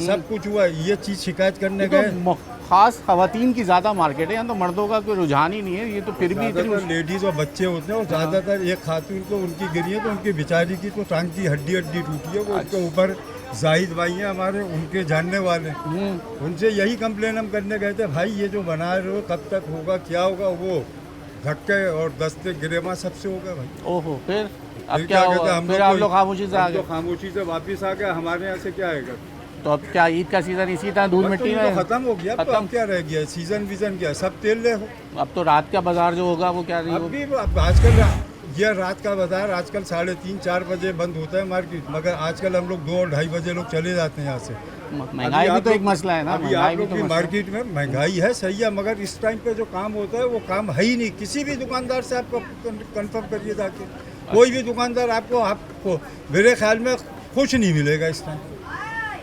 Speaker 7: सब कुछ हुआ। ये चीज़ शिकायत करने गए।
Speaker 1: तो खास खवातीन की ज़्यादा मार्केट है यहाँ, तो मर्दों का कोई रुझान ही नहीं है। ये तो फिर भी इतनी
Speaker 7: ज़्यादातर लेडीज़ और बच्चे होते हैं, और ज़्यादातर एक खातून को उनकी गिरी है तो उनकी बेचारी की तो टांग की हड्डी टूटी है। वो उसके ऊपर जाहिद भाई हैं हमारे, उनके जानने वाले, उनसे यही कंप्लेन हम करने गए थे, भाई ये जो बना रहे हो कब तक होगा, क्या होगा? वो धक्के और दस्ते गिरेमा सबसे होगा भाई।
Speaker 1: ओहो, फिर अब
Speaker 7: फिर
Speaker 1: क्या
Speaker 7: कहते
Speaker 1: होगा?
Speaker 7: हम
Speaker 1: फिर
Speaker 7: लोग
Speaker 1: आप
Speaker 7: को-
Speaker 1: लोग खामोशी से आ
Speaker 7: हम तो
Speaker 1: गए?
Speaker 7: खामोशी से वापस आ गए, हमारे यहाँ से क्या आएगा?
Speaker 1: तो अब क्या ईद का सीज़न इसी तरह धूल मिट्टी में
Speaker 7: खत्म हो गया, अब तो
Speaker 1: खत्म?
Speaker 7: अब क्या रह गया? सीजन विजन क्या, सब तेल ले हो।
Speaker 1: अब तो रात का बाजार जो होगा वो क्या नहीं
Speaker 7: अब
Speaker 1: होगा?
Speaker 7: भी अब आजकल ये रात का बाजार आजकल 3:30-4 बजे बंद होता है मार्केट, मगर आजकल हम लोग 2 और 2:30 बजे लोग चले जाते हैं यहाँ से।
Speaker 1: महंगाई भी
Speaker 7: आप
Speaker 1: तो एक
Speaker 7: लोग-
Speaker 1: मसला है ना,
Speaker 7: अभी
Speaker 1: महंगाई
Speaker 7: आप
Speaker 1: भी
Speaker 7: लोग
Speaker 1: तो
Speaker 7: की
Speaker 1: मसला है।
Speaker 7: मार्केट में महंगाई है, सही है, मगर इस टाइम पे जो काम होता है वो काम है ही नहीं। किसी भी दुकानदार से आपको कंफर्म करिए जाके, कोई भी दुकानदार आपको मेरे ख्याल में खुश नहीं मिलेगा इस टाइम।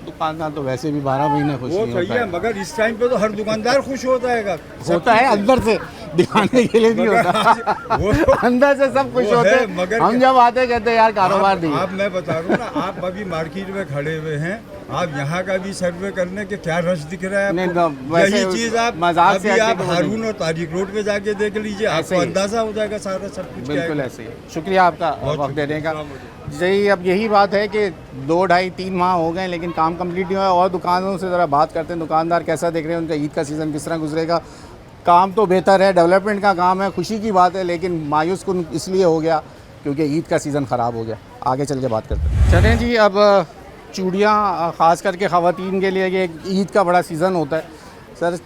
Speaker 1: दुकानदार तो वैसे भी 12 महीने खुश
Speaker 7: वो
Speaker 1: नहीं
Speaker 7: सही
Speaker 1: होता
Speaker 7: है,
Speaker 1: है।
Speaker 7: मगर इस टाइम पे तो हर दुकानदार खुश होता है।
Speaker 1: होता है अंदर से, दिखाने के लिए नहीं होता।
Speaker 7: वो तो-
Speaker 1: अंदर से सब खुश
Speaker 7: वो
Speaker 1: होते
Speaker 7: है,
Speaker 1: हैं,
Speaker 7: मगर
Speaker 1: हम जब आते कहते हैं यार कारोबार नहीं है।
Speaker 7: आप मैं बता रहा हूँ ना, आप अभी मार्केट में खड़े हुए हैं, आप यहाँ का भी सर्वे करने के क्या रश दिख रहा है
Speaker 1: नहीं,
Speaker 7: आपको?
Speaker 1: वैसे
Speaker 7: यही चीज आप
Speaker 1: मजाक से
Speaker 7: अभी
Speaker 1: हटके
Speaker 7: आप
Speaker 1: तो वो
Speaker 7: हारून
Speaker 1: नहीं।
Speaker 7: और तारिक रोड पे जाके देख लीजिए,
Speaker 1: ऐसे
Speaker 7: आपको
Speaker 1: ही।
Speaker 7: अंदाजा हो जाएगा सारा सब कुछ क्या है।
Speaker 1: बिल्कुल ऐसे ही। शुक्रिया आपका
Speaker 7: बहुत
Speaker 1: वक्त देने का।
Speaker 7: शुक्रिया।
Speaker 1: जी, अब यही बात है कि 2, 2.5, 3 माह हो गए लेकिन काम कंप्लीट नहीं हुआ है। और दुकानों से ज़रा बात करते हैं, दुकानदार कैसा देख रहे हैं, उनका ईद का सीज़न किस तरह गुजरेगा। काम तो बेहतर है, डेवलपमेंट का काम है, खुशी की बात है, लेकिन मायूस कुन इसलिए हो गया क्योंकि ईद का सीज़न ख़राब हो गया। आगे चल के बात करते हैं। चलें जी, अब चूड़ियाँ ख़ास करके ख़वातीन के लिए ये ईद का बड़ा सीज़न होता है। सर,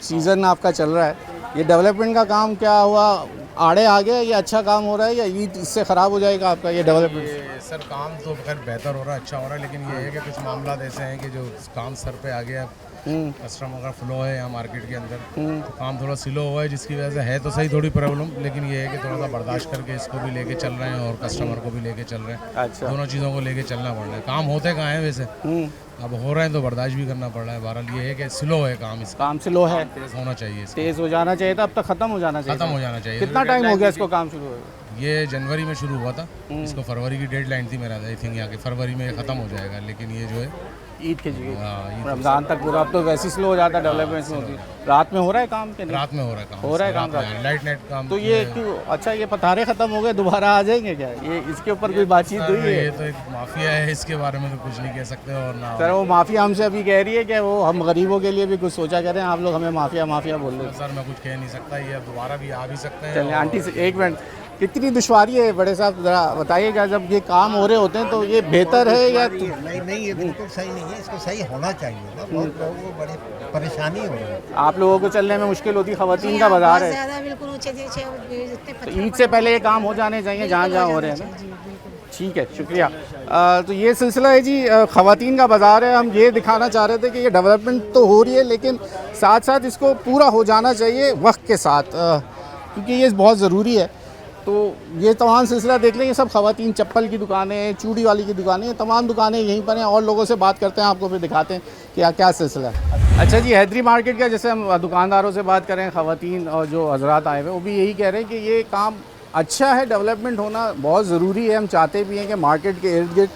Speaker 1: सीज़न आपका चल रहा है, ये डेवलपमेंट का काम क्या हुआ, आड़े आ गया, ये अच्छा काम हो रहा है या ईद इससे ख़राब हो जाएगा आपका ये डेवलपमेंट?
Speaker 8: ये सर काम तो खैर बेहतर हो रहा है, अच्छा हो रहा है, लेकिन ये है कि कुछ मामला ऐसे हैं कि जो काम सर पे आ गया, कस्टमर का फ्लो है यहाँ मार्केट के अंदर, तो काम थोड़ा स्लो हुआ है, जिसकी वजह से है तो सही थोड़ी प्रॉब्लम, लेकिन ये है कि थोड़ा सा बर्दाश्त करके इसको भी लेके चल रहे हैं और कस्टमर को भी लेके चल रहे हैं।
Speaker 1: अच्छा।
Speaker 8: दोनों चीज़ों को लेके चलना पड़ रहा है। काम होते कहाँ हैं वैसे, अब हो रहे हैं तो बर्दाश्त भी करना पड़ रहा है। बहरहाल ये है कि स्लो है काम, इसका
Speaker 1: काम स्लो है,
Speaker 8: तेज होना चाहिए, इसका
Speaker 1: तेज़ हो जाना चाहिए था, अब तक ख़त्म हो जाना चाहिए।
Speaker 8: खत्म हो जाना चाहिए।
Speaker 1: कितना टाइम हो गया इसको काम शुरू हुए?
Speaker 8: ये जनवरी में शुरू हुआ था, इसको फरवरी की डेडलाइन थी मेरा, आई थिंक यहाँ के फरवरी में ये ख़त्म हो जाएगा, लेकिन ये जो है
Speaker 1: ईद के जी
Speaker 8: हाँ, ईद
Speaker 1: रमज़ान तक पूरा, अब तो वैसे स्लो हो जाता है, डेवलपमेंट में होती है। रात में हो रहा है काम के नहीं?
Speaker 8: रात में हो रहा है काम,
Speaker 1: हो रहा है काम
Speaker 8: रात
Speaker 1: रात
Speaker 8: में, लाइट नाइट काम।
Speaker 1: तो ये क्यों? अच्छा, ये पतारे ख़त्म हो गए, दोबारा आ जाएंगे क्या? ये इसके ऊपर कोई बातचीत हुई
Speaker 8: ये
Speaker 1: है?
Speaker 8: तो एक माफिया है, इसके बारे में तो कुछ नहीं कह सकते। और ना
Speaker 1: सर, वो माफिया हमसे अभी कह रही है कि वो हम गरीबों के लिए भी कुछ सोचा करें, आप लोग हमें माफिया माफिया बोल रहे हैं।
Speaker 8: सर मैं कुछ कह नहीं सकता, ये अब दोबारा भी आ भी सकते हैं।
Speaker 1: चलिए
Speaker 8: और-
Speaker 1: आंटी से एक मिनट, कितनी दुश्वारी है बड़े साहब, ज़रा बताइएगा, जब ये काम हो रहे होते हैं तो ये बेहतर है या?
Speaker 9: नहीं, ये बिल्कुल सही नहीं है, इसको सही होना चाहिए ना। बहुत लोगों को बड़ी परेशानी हो रही है।
Speaker 1: आप लोगों को चलने में मुश्किल होती है, खवातीन का बाजार है,
Speaker 10: ज़्यादा बिल्कुल ऊंचे नीचे
Speaker 1: तो ईद से पहले ये काम हो जाने चाहिए जहाँ जहाँ हो रहे हैं ना। ठीक है, शुक्रिया। तो ये सिलसिला है जी, ख़वातीन का बाज़ार है। हम ये दिखाना चाह रहे थे कि ये डेवलपमेंट तो हो रही है, लेकिन साथ साथ इसको पूरा हो जाना चाहिए वक्त के साथ, क्योंकि ये बहुत ज़रूरी है। तो ये तमाम सिलसिला देख लें, ये सब ख़वातीन चप्पल की दुकानें, चूड़ी वाली की दुकानें, तमाम दुकानें यहीं पर हैं। और लोगों से बात करते हैं, आपको फिर दिखाते हैं कि क्या सिलसिला है। अच्छा जी, हैदरी मार्केट का, जैसे हम दुकानदारों से बात करें, ख़वातीन और जो हजरात आए हुए, वो भी यही कह रहे हैं कि ये काम अच्छा है, डेवलपमेंट होना बहुत ज़रूरी है। हम चाहते भी हैं कि मार्केट के इर्द गिर्द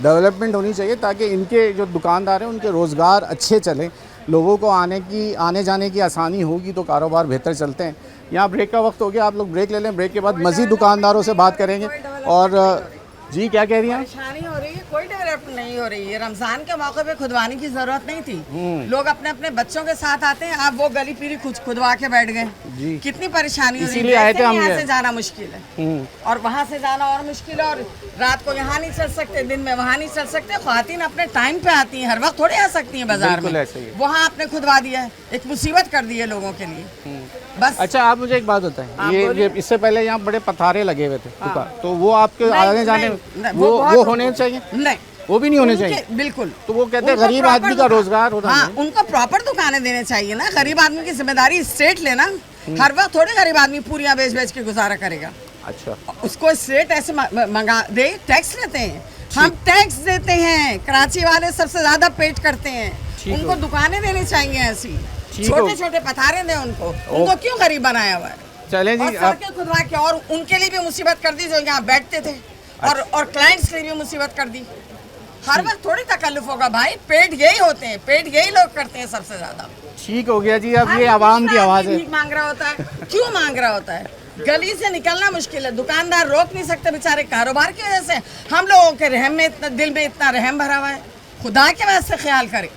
Speaker 1: डेवलपमेंट होनी चाहिए, ताकि इनके जो दुकानदार हैं उनके रोज़गार अच्छे चलें, लोगों को आने जाने की आसानी होगी तो कारोबार बेहतर चलते हैं। यहाँ ब्रेक का वक्त हो गया, आप लोग ब्रेक ले लें, ब्रेक के बाद मज़ीद दुकानदारों से बात करेंगे। और जी, क्या कह रही हैं?
Speaker 11: परेशानी हो रही है, कोई डेवलपमेंट नहीं हो रही है। रमजान के मौके पे खुदवाने की जरूरत नहीं थी, लोग अपने अपने बच्चों के साथ आते हैं, आप वो गली पीरी खुदवा के बैठ गए। कितनी परेशानी हो रही है,
Speaker 1: इसीलिए आए थे हम।
Speaker 11: यहाँ से जाना मुश्किल है और वहाँ से जाना और मुश्किल है, और रात को यहाँ नहीं चल सकते, दिन में वहाँ नहीं चल सकते। ख्वातीन अपने टाइम पे आती हैं, हर वक्त थोड़े आ सकती हैं बाजार
Speaker 1: बिल्कुल
Speaker 11: में।
Speaker 1: ऐसे ही है।
Speaker 11: वहाँ आपने खुदवा दिया है, एक मुसीबत कर दी है लोगों के लिए। बस
Speaker 1: अच्छा, आप मुझे एक बात बताएं,
Speaker 11: हाँ,
Speaker 1: ये
Speaker 11: बोलिए।
Speaker 1: इससे पहले यहाँ बड़े पथारे लगे हुए थे
Speaker 11: हाँ।
Speaker 1: दुकान, तो वो आपके
Speaker 11: नहीं,
Speaker 1: आने जाने
Speaker 11: नहीं,
Speaker 1: वो
Speaker 11: बहुत-
Speaker 1: होने चाहिए?
Speaker 11: नहीं,
Speaker 1: वो भी नहीं होने
Speaker 11: उनके-
Speaker 1: चाहिए।
Speaker 11: बिल्कुल।
Speaker 1: तो वो कहते हैं
Speaker 11: उनको
Speaker 1: गरीब
Speaker 11: proper
Speaker 1: आदमी का
Speaker 11: दुकान-
Speaker 1: रोजगार होना
Speaker 11: हाँ,
Speaker 1: चाहिए।
Speaker 11: उनको प्रॉपर दुकानें देने चाहिए ना। गरीब आदमी की जिम्मेदारी स्टेट लेना। हर वक्त थोड़े गरीब आदमी पूरियां बेच बेच के गुजारा करेगा।
Speaker 1: अच्छा,
Speaker 11: उसको स्टेट ऐसे मंगा दे, टैक्स लेते हैं, हम टैक्स देते हैं। कराची वाले सबसे ज्यादा पेट करते हैं, उनको दुकानें देनी चाहिए ऐसी। छोटे छोटे पथारे दें उनको क्यों गरीब बनाया हुआ है?
Speaker 1: चले जी,
Speaker 11: और सड़कें खुदवा के और उनके लिए भी मुसीबत कर दी जो यहाँ बैठते थे, और क्लाइंट्स के लिए भी मुसीबत कर दी। हर वक्त थोड़ी तकल्लुफ होगा भाई, पेट यही होते हैं, पेट यही लोग करते हैं सबसे ज्यादा।
Speaker 1: ठीक हो गया जी। अब ये आवाम की आवाज़ है।
Speaker 11: भीख मांग रहा होता है, क्यों मांग रहा होता है? गली से निकलना मुश्किल है, दुकानदार रोक नहीं सकते बेचारे कारोबार की वजह से। हम लोगों के रहम में इतना, दिल में इतना रहम भरा हुआ है, खुदा के वास्ते ख्याल करे।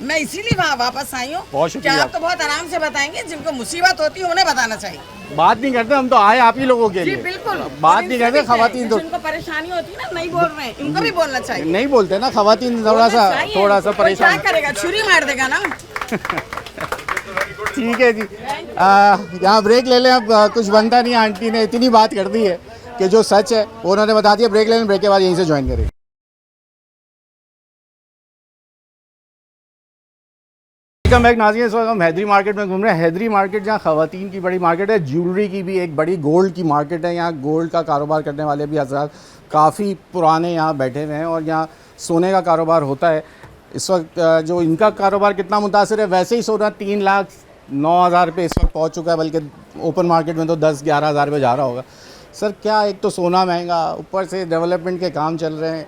Speaker 11: मैं इसीलिए वहाँ वापस आई हूँ
Speaker 1: बहुत
Speaker 11: कि
Speaker 1: शुक्रिया।
Speaker 11: आप तो बहुत आराम से बताएंगे, जिनको मुसीबत होती है उन्हें बताना चाहिए।
Speaker 1: बात नहीं करते, हम तो आए आप ही लोगों के
Speaker 11: जी
Speaker 1: लिए।
Speaker 11: बिल्कुल,
Speaker 1: बात
Speaker 11: और
Speaker 1: नहीं
Speaker 11: इनसे
Speaker 1: करते,
Speaker 11: भी कहें,
Speaker 1: खवातीन तो
Speaker 11: जिनको परेशानी होती है ना, नहीं बोल रहे हैं, इनको भी बोलना चाहिए।
Speaker 1: नहीं बोलते ना, खवातीन थोड़ा
Speaker 11: बोलना
Speaker 1: सा
Speaker 11: चाहिए। कोई
Speaker 1: परेशान।
Speaker 11: क्या करेगा, छुरी मार देगा ना।
Speaker 1: ठीक है जी, यहाँ ब्रेक ले लें। अब कुछ बनता नहीं, आंटी ने इतनी बात कर दी है कि जो सच है वो उन्होंने बता दिया। ब्रेक ले लें, ब्रेक के बाद यहीं से ज्वाइन करेंगे। वेलकम बैक नाज़रीन। इस वक्त हम हैदरी मार्केट में घूम रहे हैं। हैदरी मार्केट जहाँ ख़वातीन की बड़ी मार्केट है, ज्वेलरी की भी एक बड़ी, गोल्ड की मार्केट है। यहाँ गोल्ड का कारोबार करने वाले भी हज़रात काफ़ी पुराने यहाँ बैठे हुए हैं और यहाँ सोने का कारोबार होता है। इस वक्त जो इनका कारोबार कितना मुतासिर है, वैसे ही सोना 3,09,000 रुपये इस वक्त पहुँच चुका है, बल्कि ओपन मार्केट में तो 10-11 हज़ार रुपये जा रहा होगा। सर क्या, एक तो सोना महंगा, ऊपर से डेवलपमेंट के काम चल रहे हैं,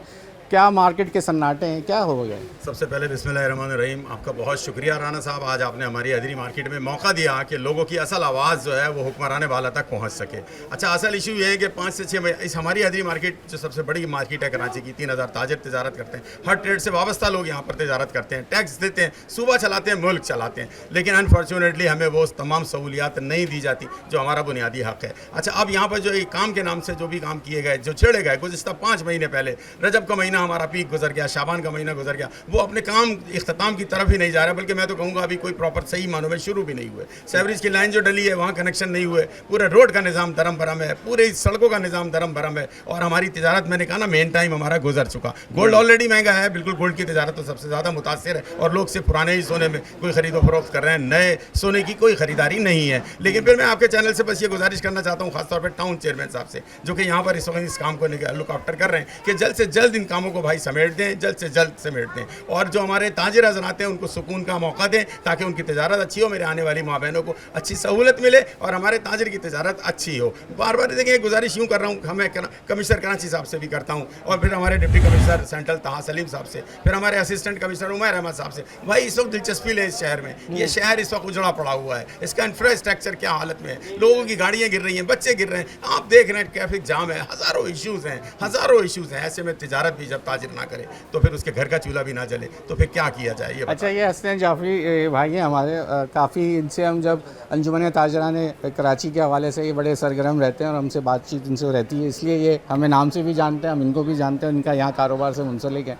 Speaker 1: क्या मार्केट के सन्नाटे हैं, क्या हो गया?
Speaker 10: सबसे पहले बिस्मिल्लाहिर्रहमानिर्रहीम, आपका बहुत शुक्रिया राना साहब, आज आपने हमारी हैदरी मार्केट में मौका दिया कि लोगों की असल आवाज़ जो है वो हुक्मरान वाला तक पहुंच सके। अच्छा, असल इशू ये है कि 5 से 6 इस हमारी हैदरी मार्केट जो सबसे बड़ी मार्केट है कराची की, 3,000 ताजर तजारत करते हैं, हर ट्रेड से वाबस्ता लोग यहाँ पर तजारत करते हैं, टैक्स देते हैं, सूबा चलाते हैं, मुल्क चलाते हैं, लेकिन अनफॉर्चुनेटली हमें वो तमाम सहूलियात नहीं दी जाती जो हमारा बुनियादी हक़ है। अच्छा, अब यहाँ पर जो एक काम के नाम से जो भी काम किए गए, जो छेड़े गए, गुज़िश्ता 5 महीने पहले रजब का महीना हमारा पीक गुजर गया, शाबान का महीना गुजर गया, वो अपने काम इख्तिताम की तरफ ही नहीं जा रहा, बल्कि मैं तो कहूँगा अभी कोई प्रॉपर सही मानों में शुरू भी नहीं हुए। सेवरेज की लाइन जो डली है वहाँ कनेक्शन नहीं हुए, पूरे रोड का निज़ाम धर्म भरम है, पूरे सड़कों का निज़ाम धर्म भरम है, और हमारी तजारत, मैंने कहा ना, मेन टाइम हमारा गुजर चुका। गोल्ड ऑलरेडी महंगा है, बिल्कुल गोल्ड की तजारत तो सबसे ज़्यादा मुतासिर है, और लोग सिर्फ पुराने ही सोने में कोई खरीदो फरोख्त कर रहे हैं, नए सोने की कोई खरीदारी नहीं है। लेकिन फिर मैं आपके चैनल से बस ये गुजारिश करना चाहता हूँ, खासतौर पर टाउन चेयरमैन साहब से, जो कि यहाँ पर इस वक्त इस काम को लुक आफ्टर कर रहे हैं, कि जल्द से जल्द इन कामों को भाई समेट दें, जल्द से जल्द समेट दें, और जो हमारे ताजिर हज़रात हैं उनको सुकून का मौका दें, ताकि उनकी तजारत अच्छी हो, मेरे आने वाली माँ बहनों को अच्छी सहूलत मिले और हमारे ताजिर की तजारत अच्छी हो। बार बार देखिए, गुजारिश यूँ कर रहा हूँ, हमें कमिश्नर कराची साहब से भी करता हूँ, और फिर हमारे डिप्टी कमिश्नर सेंट्रल तहा सलीम साहब से, फिर हमारे असिस्टेंट कमिश्नर उमैर अहमद साहब से, भाई इस वक्त दिलचस्पी लें इस शहर में। ये शहर इस वक्त उजड़ा पड़ा हुआ है, इसका इंफ्रास्ट्रक्चर क्या हालत में है, लोगों की गाड़ियाँ गिर रही हैं, बच्चे गिर रहे हैं, आप देख रहे हैं ट्रैफिक जाम है, हज़ारों इशूज़ हैं, हज़ारों इशूज़ हैं। ऐसे में तजारत भी जब ताजिर ना करे तो फिर उसके घर का चूल्हा भी ना जले, तो फिर क्या किया जाए ये?
Speaker 1: अच्छा, ये हसनैन जाफरी भाई हैं हमारे, काफ़ी इनसे हम जब अंजुमन ताजरान कराची के हवाले से ये बड़े सरगर्म रहते हैं और हमसे बातचीत इनसे रहती है, इसलिए ये हमें नाम से भी जानते हैं, हम इनको भी जानते हैं, इनका यहाँ कारोबार से मुंसलिक है,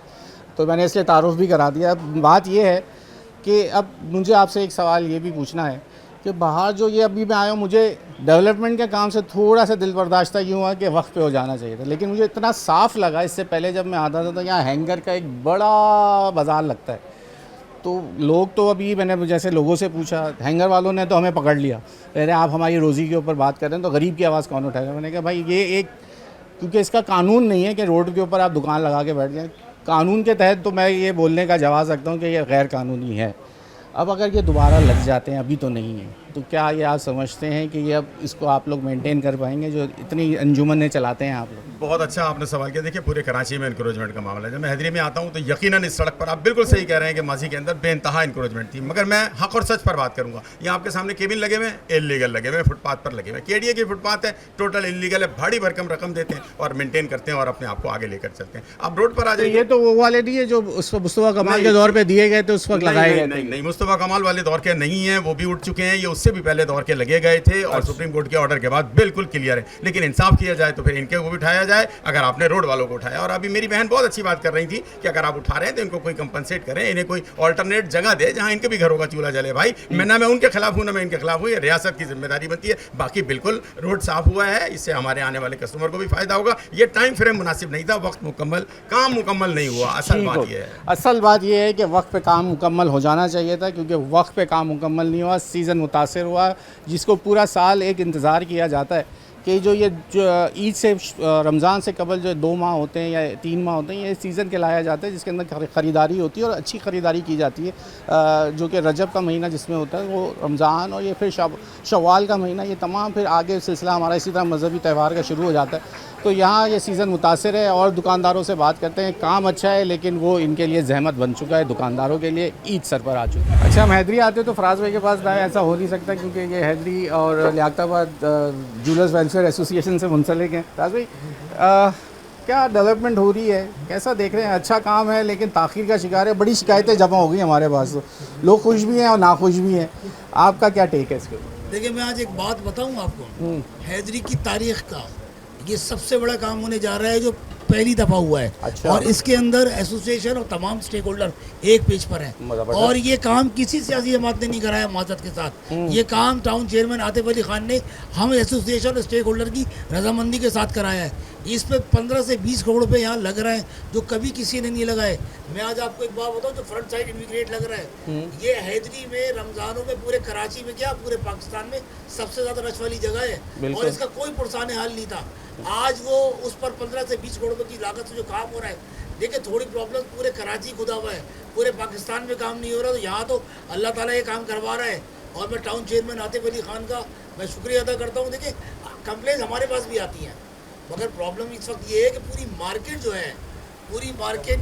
Speaker 1: तो मैंने इसलिए तारुफ भी करा दिया। बात ये है कि अब मुझे आपसे एक सवाल ये भी पूछना है कि बाहर जो ये अभी मैं आया हूँ, मुझे डेवलपमेंट के काम से थोड़ा सा दिल बर्दाश्ता यूँ हुआ कि वक्त पे हो जाना चाहिए था, लेकिन मुझे इतना साफ़ लगा इससे पहले जब मैं आता था तो यहाँ हैंगर का एक बड़ा बाज़ार लगता है, तो लोग तो अभी मैंने जैसे लोगों से पूछा, हैंगर वालों ने तो हमें पकड़ लिया, कह रहे आप हमारी रोज़ी के ऊपर बात कर रहे हैं तो गरीब की आवाज़ कौन उठाएगा। मैंने कहा भाई ये एक, क्योंकि इसका कानून नहीं है कि रोड के ऊपर आप दुकान लगा के बैठ जाएँ, कानून के तहत तो मैं ये बोलने का जवाब सकता हूँ कि ये गैर कानूनी है। अब अगर ये दोबारा लग जाते हैं, अभी तो नहीं है, तो क्या ये आप समझते हैं कि ये अब इसको आप लोग मेंटेन कर पाएंगे जो इतनी अंजुमन चलाते हैं आप लोग?
Speaker 10: बहुत अच्छा आपने सवाल किया। देखिए, पूरे कराची में इंक्रोचमेंट का मामला है। जब मैं हैदरी में आता हूँ तो यकीनन इस सड़क पर आप बिल्कुल सही कह रहे हैं कि माजी के अंदर बेइंतहा इंक्रोचमेंट थी, मगर मैं हक और सच पर बात करूँगा। ये आपके सामने केबिन लगे हुए हैं, इलीगल लगे हुए हैं, फुटपाथ पर लगे हुए हैं, केडीए की फुटपाथ है, टोटल इलीगल है, भारी भरकम रकम देते हैं और मेंटेन करते हैं और अपने आप को आगे लेकर चलते हैं। आप रोड पर आ जाइए,
Speaker 1: ये तो वो वाले नहीं है जो उस वक्त मुस्तफा कमाल के दौर पर दिए गए थे, उस वक्त लगाए गए थे?
Speaker 10: नहीं, मुस्तफा कमाल वाले दौर के नहीं है, वो भी उठ चुके हैं। ये उससे भी पहले दौर के लगे गए थे और सुप्रीम कोर्ट के ऑर्डर के बाद बिल्कुल क्लियर है। लेकिन इंसाफ किया जाए तो फिर इनके को भी उठाया जाए अगर आपने रोड वालों को उठाया। और अभी मेरी बहन बहुत अच्छी बात कर रही थी कि अगर आप उठा रहे हैं तो इनको कोई कंपनसेट करें, इन्हें कोई ऑल्टरनेट जगह दे जहां इनके भी घरों का चूल्हा जले। भाई मैं उनके खिलाफ हूं ना मैं इनके खिलाफ हूं, ये रियासत की जिम्मेदारी बनती है। बाकी बिल्कुल रोड साफ हुआ है, इससे हमारे आने वाले कस्टमर को भी फायदा होगा। ये टाइम फ्रेम मुनासिब नहीं था, वक्त मुकम्मल, काम मुकम्मल नहीं हुआ। असल बात ये है,
Speaker 1: असल बात ये है कि वक्त पे काम मुकम्मल हो जाना चाहिए था, क्योंकि वक्त पे काम मुकम्मल नहीं हुआ, सीज़न मुतासर हुआ, जिसको पूरा साल एक इंतज़ार किया जाता है कि जो ईद से रमज़ान से कबल जो 2 माह होते हैं या 3 माह होते हैं, ये सीज़न कहलाया जाता है, जिसके अंदर ख़रीदारी होती है और अच्छी ख़रीदारी की जाती है, जो कि रजब का महीना जिसमें होता है वो रमज़ान, और ये फिर शव्वाल का महीना, ये तमाम फिर आगे सिलसिला हमारा इसी तरह मजहबी त्यौहार का शुरू हो जाता है। तो यहाँ ये सीज़न मुतासर है और दुकानदारों से बात करते हैं, काम अच्छा है लेकिन वो इनके लिए जहमत बन चुका है, दुकानदारों के लिए ईद सर पर आ चुका है। अच्छा, हम हैदरी आते तो फराज भाई के पास ना, ऐसा हो नहीं सकता क्योंकि ये हैदरी और लियाकताबाद ज्वेलर्स वेलफेयर एसोसिएशन से मुंसलिक हैं। फराज भाई, क्या डेवलपमेंट हो रही है, कैसा देख रहे हैं? अच्छा काम है लेकिन ताख़ीर का शिकार है, बड़ी शिकायतें जमा हो गई हमारे पास, लोग खुश भी हैं और नाखुश भी हैं, आपका क्या टेक है इसके ऊपर?
Speaker 12: देखिए, मैं आज एक बात बताऊँ आपको, हैदरी की तारीख़ का ये सबसे बड़ा काम होने जा रहा है जो पहली दफ़ा हुआ है।
Speaker 1: अच्छा।
Speaker 12: और इसके अंदर एसोसिएशन और तमाम स्टेक होल्डर एक पेज पर हैं और ये काम किसी सियासी जमात ने नहीं कराया माजरत के साथ। ये काम टाउन चेयरमैन आतिफ अली खान ने हम एसोसिएशन और स्टेक होल्डर की रजामंदी के साथ कराया है। इस पे 15 से 20 करोड़ रुपए यहाँ लग रहे हैं जो कभी किसी ने नहीं लगाए। मैं आज आपको एक बात बताऊँ, जो फ्रंट साइड इमिग्रेट लग रहा है, ये हैदरी में रमज़ानों में पूरे कराची में क्या पूरे पाकिस्तान में सबसे ज़्यादा रश वाली जगह है और इसका कोई पुरसाने हाल नहीं था। आज वो उस पर 15 से 20 करोड़ रुपए की लागत से जो काम हो रहा है, देखिए थोड़ी प्रॉब्लम पूरे कराची खुदा हुआ है, पूरे पाकिस्तान में काम नहीं हो रहा, तो यहाँ तो अल्लाह ताला ये काम करवा रहा है। और मैं टाउन चेयरमैन आतिफ अली खान का मैं शुक्रिया अदा करता हूँ। देखिए, कंप्लेंट हमारे पास भी आती हैं, मगर प्रॉब्लम इस वक्त ये है कि पूरी मार्केट जो है, पूरी मार्केट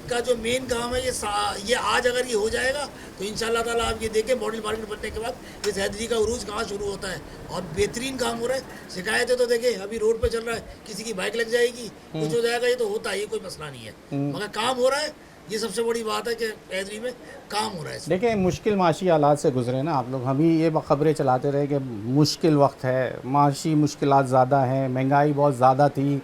Speaker 12: का जो मेन काम है, ये आज अगर ये हो जाएगा तो इंशाल्लाह ताला आप ये देखें मॉडल मार्केट बनने के बाद इस हैदरी का उरूज कहाँ शुरू होता है और बेहतरीन काम हो रहा है। शिकायतें तो देखें अभी रोड पे चल रहा है, किसी की बाइक लग जाएगी, कुछ हो जाएगा, ये तो होता है, ये कोई मसला नहीं है, मगर काम हो रहा है। ये सबसे बड़ी बात है कि हैदरी में काम हो रहा है।
Speaker 1: देखिए, मुश्किल माशी हालात से गुजरे ना आप लोग, हम ही ये ख़बरें चलाते रहे कि मुश्किल वक्त है, माशी मुश्किलात ज़्यादा हैं, महंगाई बहुत ज़्यादा थी,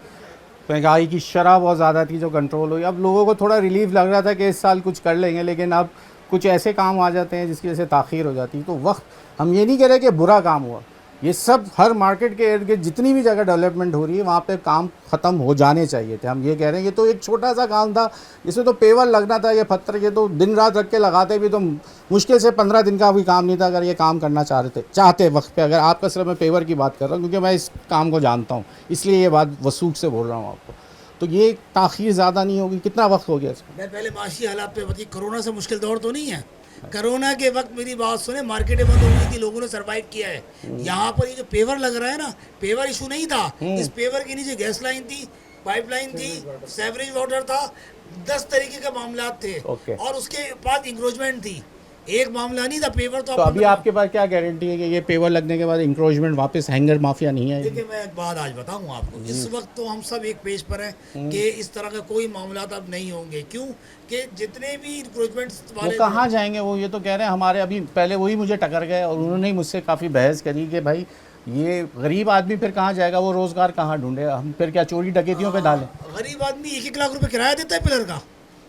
Speaker 1: महंगाई की शरह बहुत ज़्यादा थी जो कंट्रोल हुई। अब लोगों को थोड़ा रिलीफ लग रहा था कि इस साल कुछ कर लेंगे, लेकिन अब कुछ ऐसे काम आ जाते हैं जिसकी वजह से ताख़ीर हो जाती है। तो वक्त, हम ये नहीं कह रहे कि बुरा काम हुआ, ये सब हर मार्केट के इर्द गिर्द जितनी भी जगह डेवलपमेंट हो रही है वहाँ पे काम ख़त्म हो जाने चाहिए थे। हम ये कह रहे हैं, ये तो एक छोटा सा काम था, इसमें तो पेवर लगना था, ये पत्थर ये तो दिन रात रख के लगाते भी तो मुश्किल से 15 दिन का भी काम नहीं था अगर ये काम करना चाहते वक्त पे। अगर आपका सिर्फ मैं पेवर की बात कर रहा हूँ क्योंकि मैं इस काम को जानता हूँ, इसलिए ये बात वसूख से बोल रहा हूँ आपको। तो ये ताख़ीर ज़्यादा नहीं होगी, कितना वक्त हो गया इसका?
Speaker 12: मैं पहले माशी हालात पे बताइए, कोरोना से मुश्किल दौर तो नहीं है। कोरोना के वक्त मेरी बात सुने, मार्केटें बंद हो गई थी, लोगों ने सर्वाइव किया है। यहाँ पर ये जो पेवर लग रहा है ना, पेवर इशू नहीं था, इस पेवर के नीचे गैस लाइन थी, पाइपलाइन थी, सेवरेज वाटर था, 10 तरीके के मामला थे और उसके बाद इंक्रोचमेंट थी, एक मामला नहीं था पेवर। तो
Speaker 1: अभी आपके पास क्या गारंटी है कि ये पेवर लगने के बाद इंक्रोचमेंट वापस हैंगर माफिया नहीं है?
Speaker 12: देखिए, मैं एक बात आज बताऊं आपको, इस वक्त तो हम सब एक पेज पर हैं कि इस तरह का कोई मामला अब नहीं होंगे। क्यों कि जितने भी इंक्रोचमेंट्स वाले
Speaker 1: वो कहाँ जाएंगे? वो ये तो कह रहे हैं हमारे, अभी पहले वही मुझे टकर गए और उन्होंने ही मुझसे काफ़ी बहस करी कि भाई ये गरीब आदमी फिर कहाँ जाएगा, वो रोज़गार कहाँ ढूंढे, हम फिर क्या चोरी डकैतियों पे डालें?
Speaker 12: गरीब आदमी 1-1 लाख रुपए किराया देता है पिलर का।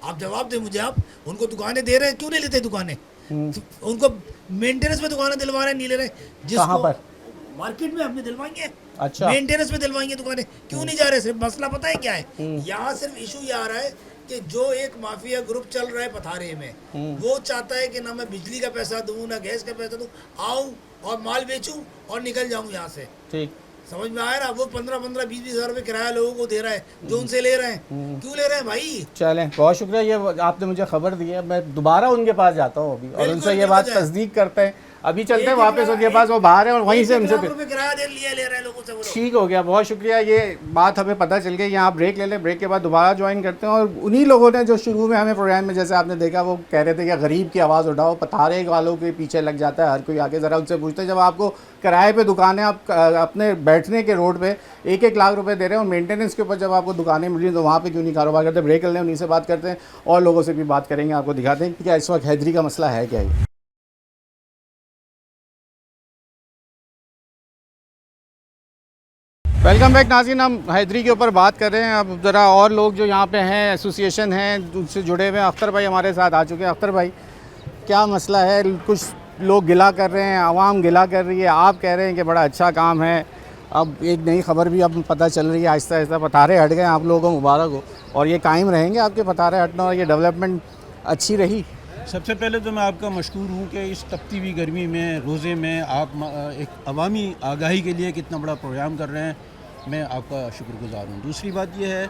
Speaker 12: आप जवाब दें मुझे, आप उनको दुकानें दे रहे हैं, क्यों नहीं लेते दुकानें? उनको मेंटेनेंस में दुकानें दिलवा रहे हैं, नहीं ले रहे।
Speaker 1: कहाँ पर?
Speaker 12: मार्केट में अपने दिलवाएंगे।
Speaker 1: अच्छा,
Speaker 12: मेंटेनेंस में दिलवाएंगे दुकानें, क्यों नहीं जा रहे? सिर्फ मसला पता है क्या है, यहाँ सिर्फ इशू ये आ रहा है कि जो एक माफिया ग्रुप चल रहा है पथारे में, वो चाहता है कि ना मैं बिजली का पैसा दूं ना गैस का पैसा दूं, आऊं और माल बेचूं और निकल जाऊं यहाँ से।
Speaker 1: ठीक
Speaker 12: समझ में आया ना? वो 15-15, 20-20 हज़ार रुपए किराया लोगों को दे रहा है जो उनसे ले रहे हैं। क्यों ले रहे हैं भाई?
Speaker 1: चलें, बहुत शुक्रिया, ये आपने मुझे खबर दी है, मैं दोबारा उनके पास जाता हूँ अभी और उनसे ये बात तस्दीक करते हैं। अभी चलते हैं वापस उनके पास, वो बाहर है और वहीं से हमसे
Speaker 12: किराया दे लिया, ले रहे हैं लोगों से।
Speaker 1: ठीक हो गया, बहुत शुक्रिया, ये बात हमें पता चल गई। यहाँ ब्रेक ले लें, ब्रेक के बाद दोबारा ज्वाइन करते हैं। और उन्हीं लोगों ने जो शुरू में हमें प्रोग्राम में जैसे आपने देखा, वो कह रहे थे कि गरीब की आवाज़ उठाओ, पथारे वालों के पीछे लग जाता है हर कोई आगे। ज़रा उनसे पूछते हैं, जब आपको किराए पे दुकानें, आप अपने बैठने के रोड पे 1-1 लाख रुपए दे रहे हैं और मेंटेनेंस के ऊपर जब आपको दुकानें मिल रही तो वहाँ पे क्यों नहीं कारोबार करते? ब्रेक ले लें, उन्हीं से बात करते हैं और लोगों से भी बात करेंगे, आपको दिखाते हैं कि क्या इस वक्त हैदरी का मसला है क्या है। वेलकम बैक नाज़रीन। हम हैदरी के ऊपर बात कर रहे हैं। अब ज़रा और लोग जो यहाँ पे हैं, एसोसिएशन हैं, उनसे जुड़े हुए हैं। अख्तर भाई हमारे साथ आ चुके हैं। अख्तर भाई, क्या मसला है? कुछ लोग गिला कर रहे हैं, आवाम गिला कर रही है, आप कह रहे हैं कि बड़ा अच्छा काम है। अब एक नई खबर भी अब पता चल रही है, आहिस्ता आहिस्ता पथारे हट गए, आप लोगों को मुबारक हो। और ये कायम रहेंगे आपके पथारे हटना और ये डेवलपमेंट अच्छी रही?
Speaker 13: सबसे पहले तो मैं आपका मशकूर हूँ कि इस तपती हुई गर्मी में, रोज़े में आप एक अवामी आगाही के लिए कितना बड़ा प्रोग्राम कर रहे हैं, मैं आपका शुक्रगुज़ार हूँ। दूसरी बात यह है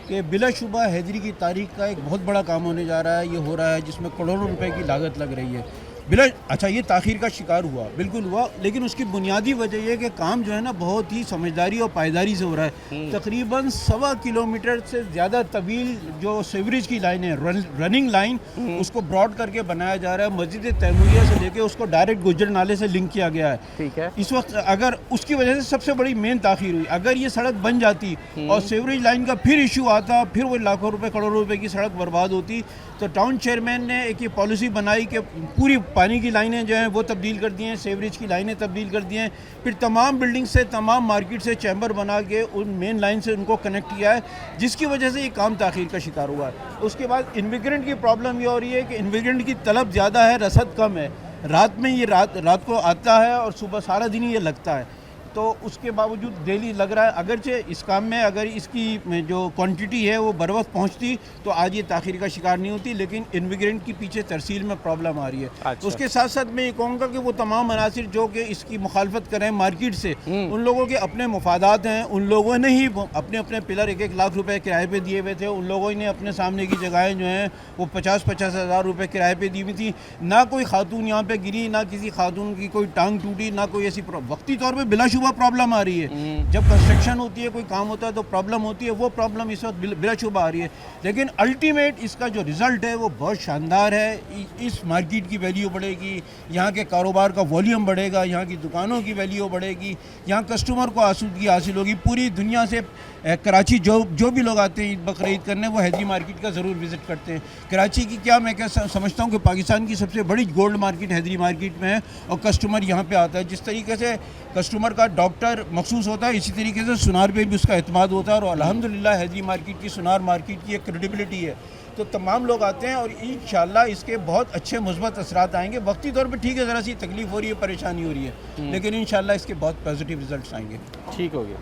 Speaker 13: कि बिलाशुबा हैदरी की तारीख का एक बहुत बड़ा काम होने जा रहा है। ये हो रहा है जिसमें करोड़ों रुपए की लागत लग रही है। अच्छा, ये ताख़ीर का शिकार हुआ, बिल्कुल हुआ, लेकिन उसकी बुनियादी वजह यह कि काम जो है ना बहुत ही समझदारी और पायदारी से हो रहा है। तकरीबन 1.25 किलोमीटर से ज़्यादा तवील जो सीवरेज की लाइन है, रनिंग लाइन, उसको ब्रॉड करके बनाया जा रहा है। मस्जिद तैमूरिया से लेके उसको डायरेक्ट गुजर नाले से लिंक किया गया है।
Speaker 1: ठीक है।
Speaker 13: इस वक्त अगर उसकी वजह से सबसे बड़ी मेन ताख़ीर हुई, अगर ये सड़क बन जाती और सीवरेज लाइन का फिर इशू आता, फिर वो लाखों रुपए करोड़ों रुपए की सड़क बर्बाद होती। तो टाउन चेयरमैन ने एक ये पॉलिसी बनाई कि पूरी पानी की लाइनें जो हैं वो तब्दील कर दी हैं, सीवरेज की लाइनें तब्दील कर दी हैं, फिर तमाम बिल्डिंग से, तमाम मार्केट से चैम्बर बना के उन मेन लाइन से उनको कनेक्ट किया है, जिसकी वजह से ये काम ताख़ीर का शिकार हुआ है। उसके बाद इमिग्रेंट की प्रॉब्लम ये हो रही है कि इमिग्रेंट की तलब ज़्यादा है, रसद कम है। रात में ये रात को आता है और सुबह सारा दिन ही ये लगता है, तो उसके बावजूद डेली लग रहा है। अगरचे इस काम में अगर इसकी जो क्वांटिटी है वो बर वक्त पहुँचती तो आज ये ताख़ीर का शिकार नहीं होती, लेकिन इमिग्रेंट की पीछे तरसील में प्रॉब्लम आ रही है।
Speaker 1: अच्छा।
Speaker 13: उसके साथ साथ मैं ये कहूँगा कि वो तमाम मनासिर जो कि इसकी मुखालफत करें मार्केट से, उन लोगों के अपने मफादात हैं। उन लोगों ने ही अपने अपने पिलर 1-1 लाख रुपए किराए पे दिए हुए थे। उन लोगों ने अपने सामने की जगहें जो हैं वो 50-50 हज़ार रुपये किराए पे दी हुई थी। ना कोई खातून यहाँ पे गिरी, ना किसी खातून की कोई टांग टूटी, ना कोई ऐसी वक्ती तौर पर बिलाशुबा प्रॉब्लम आ रही है। जब कंस्ट्रक्शन होती है, कोई काम होता है तो प्रॉब्लम होती है, वो प्रॉब्लम इस वक्त बिलाशुबा आ रही है। लेकिन अल्टीमेट इसका जो रिज़ल्ट है वो बहुत शानदार है। इस मार्केट की वैल्यू बढ़ेगी, यहाँ के कारोबार का वॉल्यूम बढ़ेगा, यहाँ की दुकानों की वैल्यू बढ़ेगी, यहाँ कस्टमर को आसूदगी हासिल होगी। पूरी दुनिया से कराची जो भी लोग आते हैं ईद बकर ईद करने, वो हैदरी मार्केट का ज़रूर विज़िट करते हैं। कराची की क्या मैं क्या समझता हूँ कि पाकिस्तान की सबसे बड़ी गोल्ड मार्केट हैदरी मार्केट में है और कस्टमर यहाँ पे आता है। जिस तरीके से कस्टमर का डॉक्टर मखसूस होता है, इसी तरीके से सुनार पे भी उसका एतमाद होता है। और अल्हम्दुलिल्लाह हैदरी मार्केट की, सुनार मार्केट की एक क्रेडिबिलिटी है। तो तमाम लोग आते हैं और इंशाल्लाह इसके बहुत अच्छे मुस्बत असरात आएंगे। वक्ती तौर पे ठीक है, ज़रा सी तकलीफ़ हो रही है, परेशानी हो रही है, लेकिन इंशाल्लाह इसके बहुत पॉजिटिव रिजल्ट्स आएंगे।
Speaker 1: ठीक हो गया।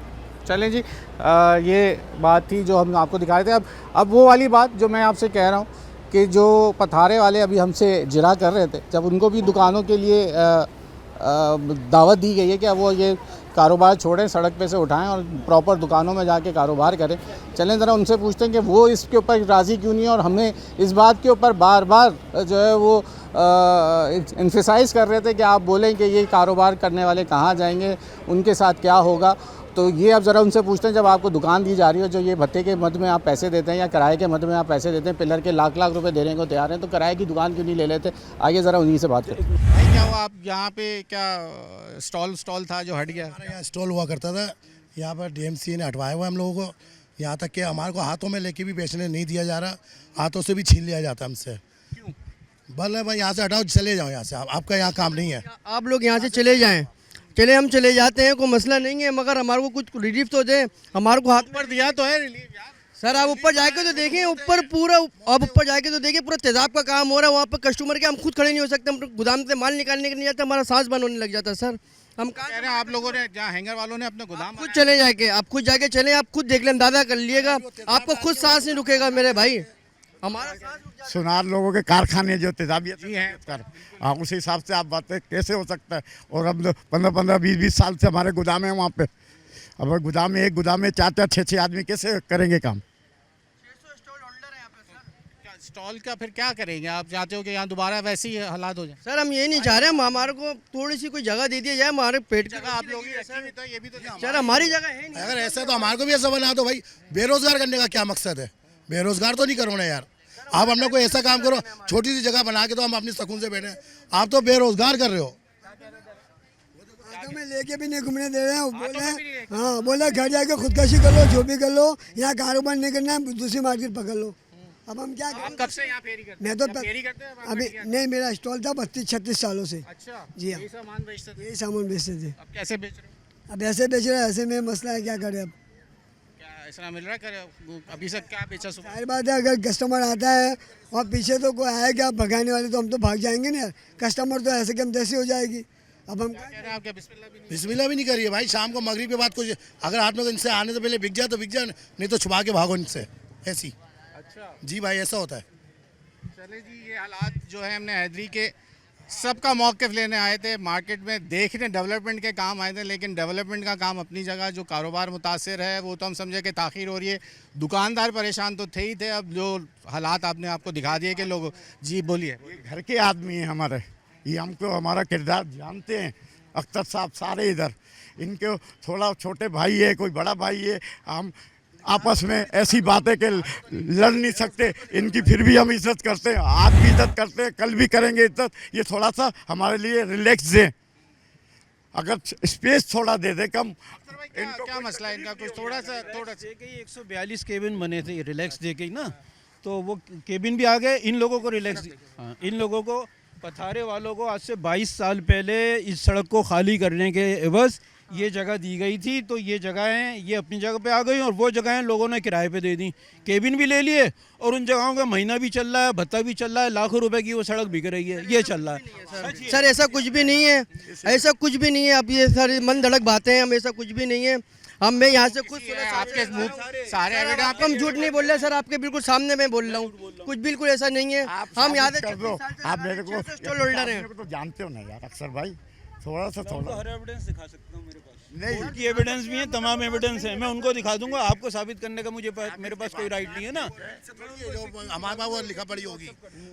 Speaker 1: चलें जी, ये बात थी जो हम आपको दिखा रहे थे। अब वो वाली बात जो मैं आपसे कह रहा हूँ कि जो पथारे वाले अभी हमसे जिरा कर रहे थे, जब उनको भी दुकानों के लिए दावत दी गई है कि अब वो ये कारोबार छोड़ें, सड़क पे से उठाएं और प्रॉपर दुकानों में जाके कारोबार करें। चलें ज़रा उनसे पूछते हैं कि वो इसके ऊपर राज़ी क्यों नहीं है और हमें इस बात के ऊपर बार बार जो है वो एम्फसाइज़ कर रहे थे कि आप बोलें कि ये कारोबार करने वाले कहाँ जाएंगे, उनके साथ क्या होगा। तो ये अब ज़रा उनसे पूछते हैं, जब आपको दुकान दी जा रही है, जो ये भत्ते के मद में आप पैसे देते हैं या किराए के मद में आप पैसे देते हैं, पिलर के लाख लाख रुपए देने को तैयार हैं, तो किराए की दुकान क्यों नहीं ले लेते? आइए ज़रा उन्हीं से बात करें। भाई क्या हुआ, आप यहाँ पे क्या स्टॉल था जो हट गया?
Speaker 14: हमारे यहाँ स्टॉल हुआ करता था, यहाँ पर डीएमसी ने हटवाया हुआ हम लोगों को। यहाँ तक कि हमारे को हाथों में लेके भी बेचने नहीं दिया जा रहा, हाथों से भी छीन लिया जाता हमसे।
Speaker 12: क्यों?
Speaker 14: बोले भाई यहाँ से हटाओ, चले जाओ यहाँ से, आपका यहाँ काम नहीं है।
Speaker 12: आप लोग यहाँ से चले जाएं, चले हम चले जाते हैं, कोई मसला नहीं है, मगर हमारे को कुछ रिलीफ तो दे। हमारे को हाथ
Speaker 1: पर दिया तो है रिलीफ यार।
Speaker 12: सर आप ऊपर जाके तो देखें, ऊपर पूरा आप ऊपर जाके तो देखें, पूरा तेजाब का काम हो रहा है वहाँ पर। कस्टमर के हम खुद खड़े नहीं हो सकते, हम गोदाम से माल निकालने के नहीं जाते, हमारा सांस बंद होने लग जाता है। सर हम कह रहे हैं, आप लोगों ने जहाँ हैंगर वालों ने अपने गोदाम खुद चले जाके, आप खुद जाके चले, आप खुद देख लें, अंदाजा कर लीजिएगा, आपको खुद सांस नहीं रुकेगा मेरे भाई। हमारा
Speaker 7: सुनार लोगों के कारखाने जो तेजाबियत ही हैं कर, उस हिसाब से आप बातें कैसे हो सकता है। और अब 15-15, 20-20 साल से हमारे गोदाम है वहाँ पे। अब गोदाम में, एक गोदाम में 4-4, 6-6 आदमी कैसे करेंगे काम?
Speaker 1: स्टॉल का फिर क्या करेंगे? आप चाहते हो कि यहाँ दोबारा वैसे ही हालात हो जाए?
Speaker 12: सर हम ये नहीं चाह रहे, हम हमारे को थोड़ी सी कोई जगह दे दी जाए, हमारे पेट
Speaker 1: जगह आप लोग ये भी तो
Speaker 12: सर हमारी जगह है नहीं।
Speaker 14: अगर ऐसा तो हमारे को भी ऐसा बना दो भाई। बेरोजगार करने का क्या मकसद है? बेरोजगार तो नहीं करो ना यार। आप हम लोग को ऐसा काम करो, छोटी सी जगह बना के तो हम अपनी सुकून से बैठे। आप तो बेरोजगार कर रहे हो।
Speaker 15: में लेके भी नहीं घूमने दे रहे हैं, बोले हाँ बोले घर जाके खुदकशी कर लो, जो भी कर लो, यहाँ कारोबार नहीं करना है, दूसरी मार्केट पकड़ लो। अब हम क्या करें?
Speaker 1: कब से यहाँ फेरी करते हैं?
Speaker 15: मैं तो अभी नहीं, मेरा स्टॉल था 32-36 सालों से।
Speaker 1: अच्छा
Speaker 15: जी हाँ,
Speaker 1: यही सामान बेचते थे?
Speaker 15: यही सामान बेचते थे।
Speaker 1: अब कैसे बेच रहे हो?
Speaker 15: अब ऐसे बेच रहे हैं, ऐसे में मसला है, क्या करें अब।
Speaker 1: क्या इतना मिल रहा है करे अभी से क्या बेचा सुबह?
Speaker 15: जाहिर बात है, अगर कस्टमर आता है और पीछे तो कोई आए क्या भगाने वाले, तो हम तो भाग जाएंगे ना यार। कस्टमर तो ऐसे कि हम तैसे हो जाएगी। अब हम
Speaker 1: कह रहे हैं आप क्या
Speaker 14: बिस्मिल्लाह भी नहीं करिए भाई, शाम को मगरिब के बाद कुछ अगर आप लोग इनसे आने से पहले बिक जाए तो बिक जाए, नहीं तो छुपा के भागो इनसे, ऐसी।
Speaker 1: अच्छा
Speaker 14: जी भाई, ऐसा होता है।
Speaker 1: चले जी, ये हालात जो है हमने हैदरी के सबका मौक़िफ़ लेने आए थे, मार्केट में देखने डेवलपमेंट के काम आए थे, लेकिन डेवलपमेंट का काम अपनी जगह, जो कारोबार मुतासिर है वो तो हम समझे कि ताख़ीर हो रही है। दुकानदार परेशान तो थे ही थे, अब जो हालात आपने आपको दिखा दिए कि लोग। जी बोलिए।
Speaker 16: घर के आदमी हैं हमारे, ये हमको हमारा किरदार जानते हैं, अख्तर साहब सारे इधर। इनके थोड़ा छोटे भाई है, कोई बड़ा भाई है, हम आपस में ऐसी बातें के लड़ नहीं सकते। इनकी फिर भी हम इज्जत करते हैं, आज भी इज्जत करते हैं, कल भी करेंगे इज्जत। ये थोड़ा सा हमारे लिए रिलैक्स दें, अगर स्पेस थोड़ा दे दे कम।
Speaker 1: क्या मसला है इनका? कुछ थोड़ा सा
Speaker 13: 142 केबिन बने थे रिलैक्स दे के ना, तो वो केबिन भी आ गए इन लोगों को रिलैक्स। हाँ, इन लोगों को पथारे वालों को आज से 22 साल पहले इस सड़क को खाली करने के एवज़ ये जगह दी गई थी, तो ये जगहें ये अपनी जगह पे आ गई और वो जगहें लोगों ने किराए पे दे दी, केबिन भी ले लिए और उन जगहों का महीना भी चल रहा है, भत्ता भी चल रहा है, लाखों रुपए की वो सड़क बिक रही है, ये चल रहा है।
Speaker 17: सर ऐसा कुछ भी नहीं है, ऐसा कुछ भी नहीं है। अब ये सारी मन धड़क बातें हैं, हम ऐसा कुछ भी नहीं है। हम मैं यहाँ से खुद
Speaker 1: आपके मुंह सारे एविडेंस,
Speaker 17: आपको हम झूठ नहीं बोल रहे सर, आपके बिल्कुल सामने मैं बोल रहा हूँ, कुछ बिल्कुल ऐसा नहीं है। हम यहाँ से
Speaker 16: आप मेरे को
Speaker 17: स्टॉल होल्डर हैं,
Speaker 16: तो जानते हो ना यार अक्सर भाई, थोड़ा सा
Speaker 13: हर एविडेंस दिखा सकता हूँ मेरे पास, कोर्ट की एविडेंस भी है, तमाम एविडेंस है, मैं उनको दिखा दूंगा। आपको साबित करने का मेरे पास कोई राइट नहीं है ना।
Speaker 14: हमारे पास वो लिखा पड़ी होगी,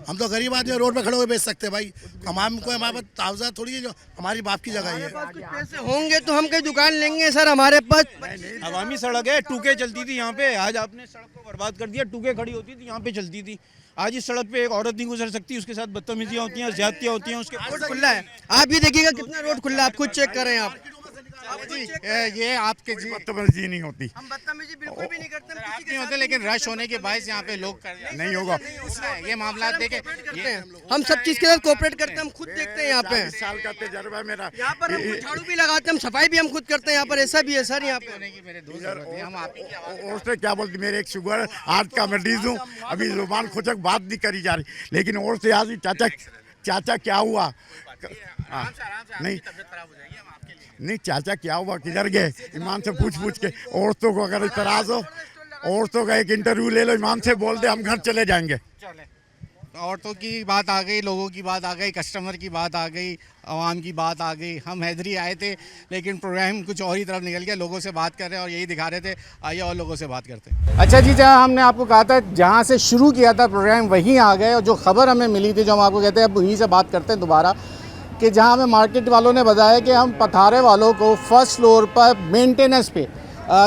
Speaker 14: हम तो गरीब आदमी रोड पे खड़े हुए बेच सकते हैं भाई। हमारे पास तावजा थोड़ी है जो हमारी बाप की जगह है।
Speaker 17: पैसे होंगे तो हम कहीं दुकान लेंगे सर, हमारे पास
Speaker 13: अवामी सड़क है, टूके चलती थी यहाँ पे, आज आपने सड़क को बर्बाद कर दिया। टूके खड़ी होती थी यहाँ पे, चलती थी। आज इस सड़क पे एक औरत नहीं गुजर सकती, उसके साथ बदतमीजियाँ होती हैं, ज्यादतियाँ होती हैं। उसके
Speaker 17: रोड खुला है, आप ये देखिएगा कितना रोड खुला है, आप खुद चेक करें। आप
Speaker 1: ये आपके जी
Speaker 16: बदतमीजी नहीं होती,
Speaker 17: हम बदतमीजी बिल्कुल भी नहीं करते,
Speaker 1: आप नहीं होते, लेकिन रश होने के बायस यहाँ पे लोग
Speaker 16: नहीं होगा।
Speaker 1: ये मामला देखे,
Speaker 17: हम सब चीज के साथ कोऑपरेट करते हैं, हम खुद देखते हैं यहाँ पे।
Speaker 16: 40 साल का तजर्बा है मेरा,
Speaker 17: यहाँ पर हम झाड़ू भी लगाते हैं, हम सफाई भी हम खुद करते हैं यहाँ पर, ऐसा भी है सर यहाँ पे।
Speaker 16: और से क्या बोलती, मेरे एक शुगर हार्ट का मरीज हूँ, अभी जुबान खुचक बात नहीं करी जा रही, लेकिन और से आज चाचा क्या हुआ नहीं चाचा क्या हुआ, किधर गए, ईमान से पूछ के। औरतों को अगर इतराज हो, औरतों का एक इंटरव्यू ले लो, ईमान से बोल दे हम घर चले जाएंगे।
Speaker 1: औरतों की बात आ गई, लोगों की बात आ गई, कस्टमर की बात आ गई, आवाम की बात आ गई। हम हैदरी आए थे, लेकिन प्रोग्राम कुछ और ही तरफ निकल गया। लोगों से बात कर रहे हैं और यही दिखा रहे थे, आइए और लोगों से बात करते हैं। अच्छा जी, जहाँ हमने आपको कहा था जहाँ से शुरू किया था प्रोग्राम वहीं आ गए, और जो खबर हमें मिली थी, जो हम आपको कहते हैं अब वहीं से बात करते हैं दोबारा, कि जहाँ हमें मार्केट वालों ने बताया कि हम पथारे वालों को फर्स्ट फ्लोर पर मेंटेनेंस पे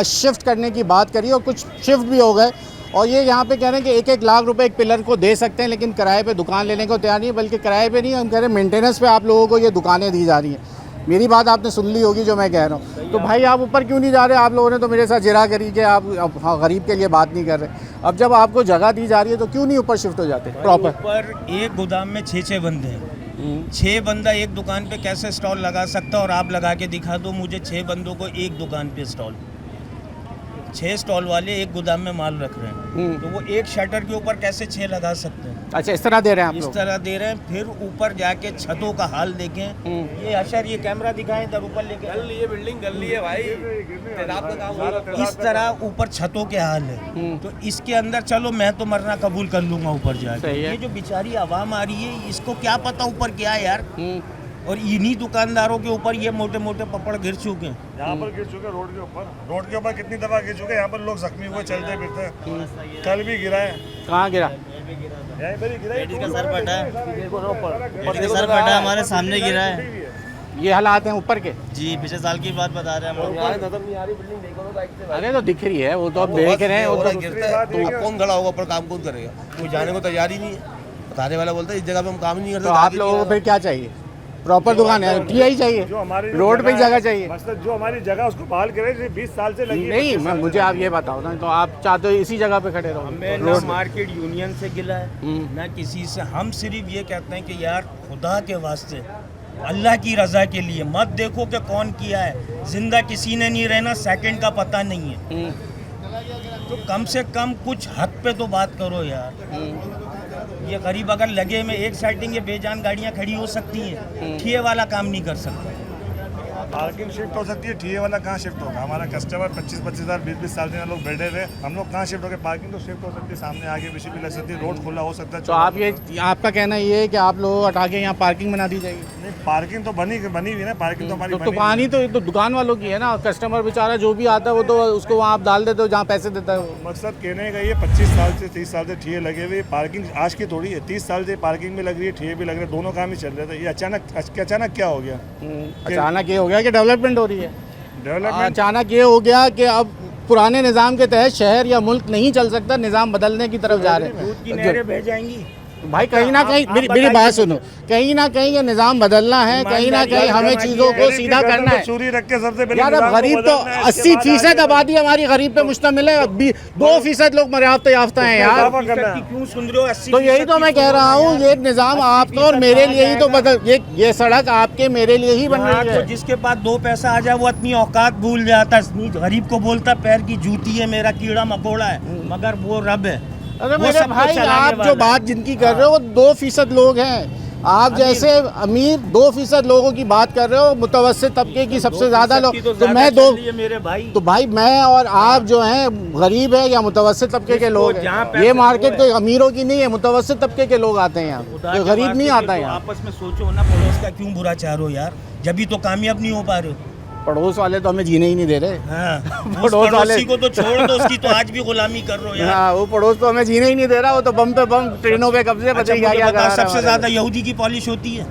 Speaker 1: शिफ्ट करने की बात करी और कुछ शिफ्ट भी हो गए। और ये यहाँ पे कह रहे हैं कि 1-1 लाख रुपए एक पिलर को दे सकते हैं, लेकिन किराए पे दुकान लेने को तैयार नहीं है। बल्कि किराए पे नहीं, हम कह रहे हैं मेंटेनेंस पे आप लोगों को ये दुकानें दी जा रही हैं। मेरी बात आपने सुन ली होगी जो मैं कह रहा हूँ। तो भाई आप ऊपर क्यों नहीं जा रहे? आप लोगों ने तो मेरे साथ जिरा करी कि आप गरीब के लिए बात नहीं कर रहे। अब जब आपको जगह दी जा रही है तो क्यों नहीं ऊपर शिफ्ट हो जाते प्रॉपर?
Speaker 3: ऊपर एक गोदाम में 6 बंदे हैं, 6 बंदा एक दुकान पे कैसे स्टॉल लगा सकता है? और आप लगा के दिखा दो मुझे 6 बंदों को एक दुकान पे स्टॉल। 6 स्टॉल वाले एक गोदाम में माल रख रहे हैं, तो वो एक शटर के ऊपर कैसे 6 लगा सकते हैं?
Speaker 1: अच्छा, इस तरह दे रहे हैं आप
Speaker 3: इस
Speaker 1: लोग?
Speaker 3: तरह दे रहे हैं। फिर ऊपर जाके छतों का हाल देखें। ये अशर, ये कैमरा दिखाएं इधर ऊपर लेके।
Speaker 5: ये बिल्डिंग गली है भाई, तेजाब का काम।
Speaker 3: इस तरह ऊपर छतों के हाल है, तो इसके अंदर चलो मैं तो मरना कबूल कर लूंगा ऊपर जाके। ये जो बेचारी आवाम आ रही है, इसको क्या पता ऊपर क्या है यार। और इन्हीं दुकानदारों के ऊपर ये मोटे मोटे पपड़ गिर चुके हैं।
Speaker 18: यहाँ पर गिर चुके, रोड के ऊपर कितनी दफा गिर चुके। यहाँ पर लोग जख्मी हुए चलते फिरते हैं। कल भी गिरा है।
Speaker 1: कहाँ गिरा?
Speaker 18: यहीं पर ही गिरा है।
Speaker 19: का सर फटा है, सर फटा हमारे सामने गिरा है।
Speaker 1: ये हालात हैं ऊपर के?
Speaker 19: जी, पिछले साल की बात बता रहे हैं हम।
Speaker 5: नजर नहीं आ रही बिल्डिंग, देखो ना साइड से।
Speaker 1: अरे तो दिख रही है, वो तो अब देख रहे हैं। वो तो
Speaker 5: अब कौन खड़ा होगा ऊपर, काम कौन करेगा? कोई जाने को तैयार ही नहीं है। बताने वाला बोलता है इस जगह पे हम काम नहीं करते।
Speaker 1: तो आप लोगों को फिर क्या चाहिए? प्रॉपर दुकान है, टीआई चाहिए, रोड पे जगह चाहिए।
Speaker 18: मतलब जो हमारी जगह उसको बहाल करे, 20 साल से लगी
Speaker 1: नहीं। मैं मुझे आप ये बताओ ना, तो आप चाहते हो इसी जगह पे खड़े रहो?
Speaker 3: हमें ना मार्केट यूनियन से गिला है ना किसी से। हम सिर्फ ये कहते हैं कि यार खुदा के वास्ते अल्लाह की रज़ा के लिए मत देखो कि कौन किया है, जिंदा किसी ने नहीं रहना, सेकंड का पता नहीं है, तो कम से कम कुछ हक पे तो बात करो यार। ये गरीब अगर लगे में एक साइडिंग ये बेजान गाड़ियां खड़ी हो सकती हैं, ठिए वाला काम नहीं कर सकता।
Speaker 18: पार्किंग शिफ्ट हो सकती है, ठिए वाला कहाँ शिफ्ट होगा? हमारा कस्टमर 25-25 हज़ार 20-20 साल से लोग बैठे हुए, हम लोग कहाँ शिफ्ट हो गए? पार्किंग तो शिफ्ट हो सकती है, सामने आगे पीछे भी लग सकती है, रोड खुला हो सकता है।
Speaker 1: तो आप ये आपका कहना ये है कि आप लोग हटा के यहाँ पार्किंग बना दी जाएगी?
Speaker 18: नहीं, पार्किंग तो बनी हुई है ना, पार्किंग तो हमारी
Speaker 1: तो पानी तो दुकान वालों की है ना, कस्टमर बेचारा जो भी आता है वो तो उसको वहाँ आप डाल देते हो जहाँ पैसे देता है वो।
Speaker 18: मकसद कहने का ये 25 साल से 30 साल से ठिए लगे हुए, पार्किंग आज की थोड़ी है, 30 साल से पार्किंग भी लग रही है, ठिए भी लग रहे हैं, दोनों काम ही चल रहे थे। ये अचानक क्या हो गया?
Speaker 1: अचानक ये हो गया कि डेवलपमेंट हो रही है,
Speaker 18: डेवलपमेंट
Speaker 1: अचानक ये हो गया कि अब पुराने निज़ाम के तहत शहर या मुल्क नहीं चल सकता, निज़ाम बदलने की तरफ जा रहे हैं।
Speaker 3: दूध की नहरें बह जाएंगी
Speaker 1: भाई, कहीं ना कहीं मेरी बात सुनो, कहीं ना कहीं ये निज़ाम बदलना है, कहीं ना कहीं हमें चीज़ों को सीधा करना है।
Speaker 18: चोरी रख के सबसे पहले
Speaker 1: यार अब गरीब तो 80% आबादी हमारी गरीब पे मुश्तमिल है, 2% लोग मर्याफ्त याफ्ता हैं यार।
Speaker 3: क्यों सुन रहे हो? 80
Speaker 1: तो यही तो मैं कह रहा हूँ, ये निज़ाम आपका और मेरे लिए ही तो बदल, ये सड़क आपके मेरे लिए ही बन रही है।
Speaker 3: जिसके पास 2 पैसा आ जाए वो अपनी औकात भूल जाता, गरीब को बोलता पैर की जूती है, मेरा कीड़ा मकोड़ा है, मगर वो रब है।
Speaker 1: अरे मेरे भाई, आप जो बात जिनकी कर रहे हो वो 2% लोग हैं। आप जैसे अमीर 2% लोगों की बात कर रहे हो, मुतवस्सित तबके की सबसे ज़्यादा लोग, तो मैं
Speaker 3: मेरे भाई,
Speaker 1: तो भाई मैं और आप जो हैं गरीब है या मुतवस्सित तबके के लोग हैं। ये मार्केट कोई अमीरों की नहीं है, मुतवस्सित तबके के लोग आते हैं यहाँ, कोई गरीब नहीं आता है।
Speaker 3: आपस में सोचो ना, पड़ोस का क्यों बुरा चाह रहे हो यार, जब भी तो कामयाब नहीं हो पा रहे हो।
Speaker 1: पड़ोस वाले तो हमें जीने ही नहीं दे रहे।
Speaker 3: हाँ, पड़ोस वाले को तो छोड़ दो, उसकी तो आज भी गुलामी कर रहे हो यार।
Speaker 1: हाँ, वो पड़ोस तो हमें जीने ही नहीं दे रहा, वो तो बम पे बम, ट्रेनों पे कब्जे, बच्चे क्या क्या कर रहा है।
Speaker 3: सबसे ज्यादा यहूदी की पॉलिश होती है,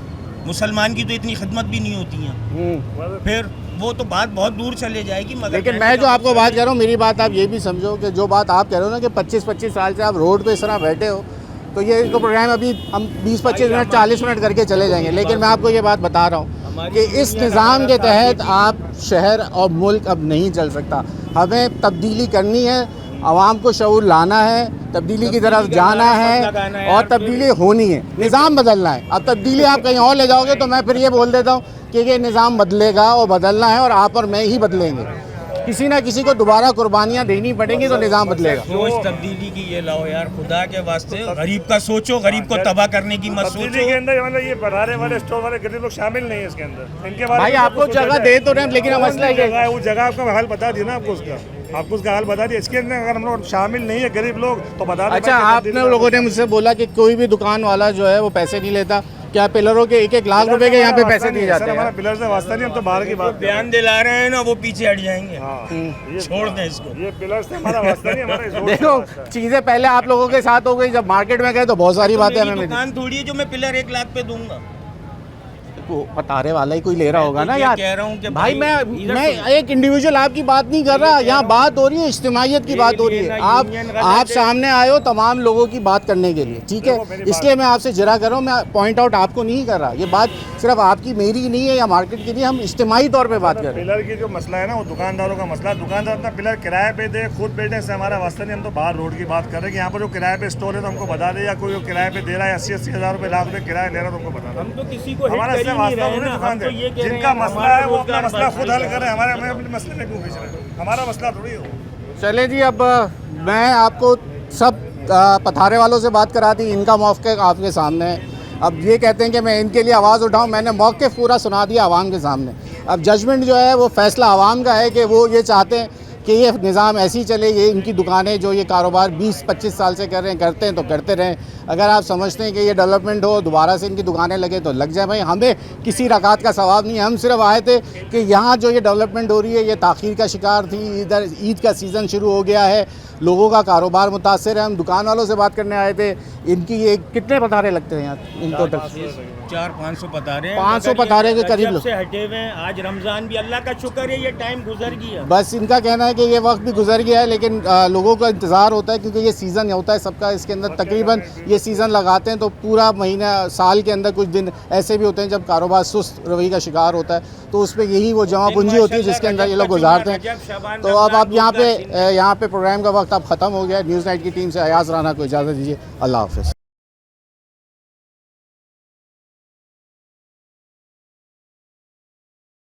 Speaker 3: मुसलमान की तो इतनी खिदमत भी नहीं होती है, फिर वो तो बात बहुत दूर चले जाएगी। मगर
Speaker 1: लेकिन मैं जो आपको बात कह रहा हूँ, मेरी बात आप ये भी समझो कि जो बात आप कह रहे हो ना कि 25-25 साल से आप रोड पे इस तरह बैठे हो, तो ये तो प्रोग्राम अभी हम 20-25 मिनट 40 मिनट करके चले जाएंगे, लेकिन मैं आपको ये बात बता रहा हूँ कि इस निज़ाम के तहत आप शहर और मुल्क अब नहीं चल सकता। हमें तब्दीली करनी है, आवाम को शऊर लाना है, तब्दीली की तरफ जाना है और तब्दीली होनी है, निज़ाम बदलना है। अब तब्दीली आप कहीं और ले जाओगे तो मैं फिर ये बोल देता हूँ कि ये निज़ाम बदलेगा और बदलना है, और आप और मैं ही बदलेंगे। किसी ना किसी को दोबारा कुर्बानियाँ देनी पड़ेंगी तो निज़ाम बदलेगा।
Speaker 3: सोच तब्दीली की ये लाओ यार, खुदा के वास्ते गरीब का सोचो, गरीब को तबाह करने की मत सोचो।
Speaker 18: के अंदर मतलब ये बनाने वाले स्टोर वाले गरीब लोग शामिल नहीं है इसके अंदर। इनके बारे
Speaker 1: भाई
Speaker 18: में
Speaker 1: आपको जगह दे तो रहे, लेकिन मसला ये
Speaker 18: है वो जगह आपका हाल बता दिया ना, आपको उसका हाल बता दिया। इसके अंदर अगर हम लोग शामिल नहीं है गरीब लोग तो बता।
Speaker 1: अच्छा, आपने लोगों ने मुझसे बोला कि कोई भी दुकान वाला जो है वो पैसे नहीं लेता, क्या पिलरों के 1-1 लाख रुपए के यहाँ पे पैसे दिए जाते हैं?
Speaker 18: हमारा पिलर से वास्ता नहीं, हम तो बाहर की बात
Speaker 3: बयान दिला रहे हैं ना, वो पीछे हट जाएंगे। छोड़ दें इसको,
Speaker 18: ये पिलर से हमारा वास्ता नहीं, हमारा
Speaker 1: देखो चीजें पहले आप लोगों के साथ हो गई, जब मार्केट में गए तो बहुत सारी बातें हमें मिली।
Speaker 3: दुकान थोड़ी है जो मैं पिलर 1 लाख पे दूंगा,
Speaker 1: पतारे वाला ही कोई ले रहा होगा ना
Speaker 3: ये
Speaker 1: यार।
Speaker 3: कह रहा हूँ कि
Speaker 1: भाई मैं एक इंडिविजुअल आपकी बात नहीं कर रहा, यहाँ बात हो रही है इज्तिमाइयत की बात हो रही है। आप सामने आए हो तमाम लोगों की बात करने के लिए, ठीक है, इसलिए मैं आपसे जरा कर रहा हूँ, मैं पॉइंट आउट आपको नहीं कर रहा। ये बात सिर्फ आपकी मेरी नहीं है या मार्केट की नहीं, हम इज्तिमाई तौर पर बात कर रहे हैं।
Speaker 18: पिलर की जो मसला है ना वो दुकानदारों का मसला है, दुकानदार अपना पिलर किराए पे दे, खुद बैठने से हमारा वास्ता नहीं। हम तो बाहर रोड की बात कर रहे हैं कि यहाँ पर जो किराए पे स्टोर है तो हमको बता दे, या कोई किराए पे दे रहा है 80-80 हज़ार रुपये लाख रुपये किराया ले रहा है तो हमको बता।
Speaker 3: हम तो किसी को
Speaker 18: हमारा वास्ता
Speaker 3: तो ये कह रहे हैं
Speaker 18: जिनका मसला है वो अपना मसला खुद हल करें, हमारे अपने मसले में क्यों खींच रहे हैं? हमारा मसला थोड़ी हो।
Speaker 1: चले जी, अब मैं आपको सब पथारे वालों से बात करा दी, इनका मौक़िफ़ आपके सामने है। अब ये कहते हैं कि मैं इनके लिए आवाज़ उठाऊं, मैंने मौक़िफ़ पूरा सुना दिया आवाम के सामने। अब जजमेंट जो है वो फ़ैसला आवाम का है कि वो ये चाहते हैं कि ये निज़ाम ऐसी चले, ये इनकी दुकानें जो ये कारोबार 20-25 साल से कर रहे हैं, करते हैं तो करते रहें। अगर आप समझते हैं कि ये डेवलपमेंट हो, दोबारा से इनकी दुकानें लगे तो लग जाए। भाई हमें किसी रकात का सवाब नहीं है, हम सिर्फ आए थे कि यहाँ जो ये डेवलपमेंट हो रही है ये ताख़ीर का शिकार थी। इधर ईद का सीज़न शुरू हो गया है, लोगों का कारोबार मुतासर है। हम दुकान वालों से बात करने आए थे, इनकी ये कितने पतारे लगते हैं यहाँ इनको?
Speaker 3: 400-500 पतारे,
Speaker 1: 500 पतारे के करीब
Speaker 3: से हटे हुए हैं। आज रमज़ान भी, अल्लाह का शुक्र है ये टाइम गुजर गया।
Speaker 1: बस इनका कहना है कि ये वक्त भी गुजर गया है, लेकिन लोगों का इंतज़ार होता है क्योंकि ये सीज़न होता है सबका। इसके अंदर तकरीबन ये सीज़न लगाते हैं तो पूरा महीना, साल के अंदर कुछ दिन ऐसे भी होते हैं जब कारोबार सुस्त रवैये का शिकार होता है, तो उसमें यही वो जमा पूंजी होती है जिसके अंदर ये लोग गुजारते हैं। तो अब आप यहाँ पे प्रोग्राम का वक्त अब ख़त्म हो गया। न्यूज़ नाइट की टीम से अयाज़ राना को इजाज़त दीजिए। अल्लाह हाफ़िज़।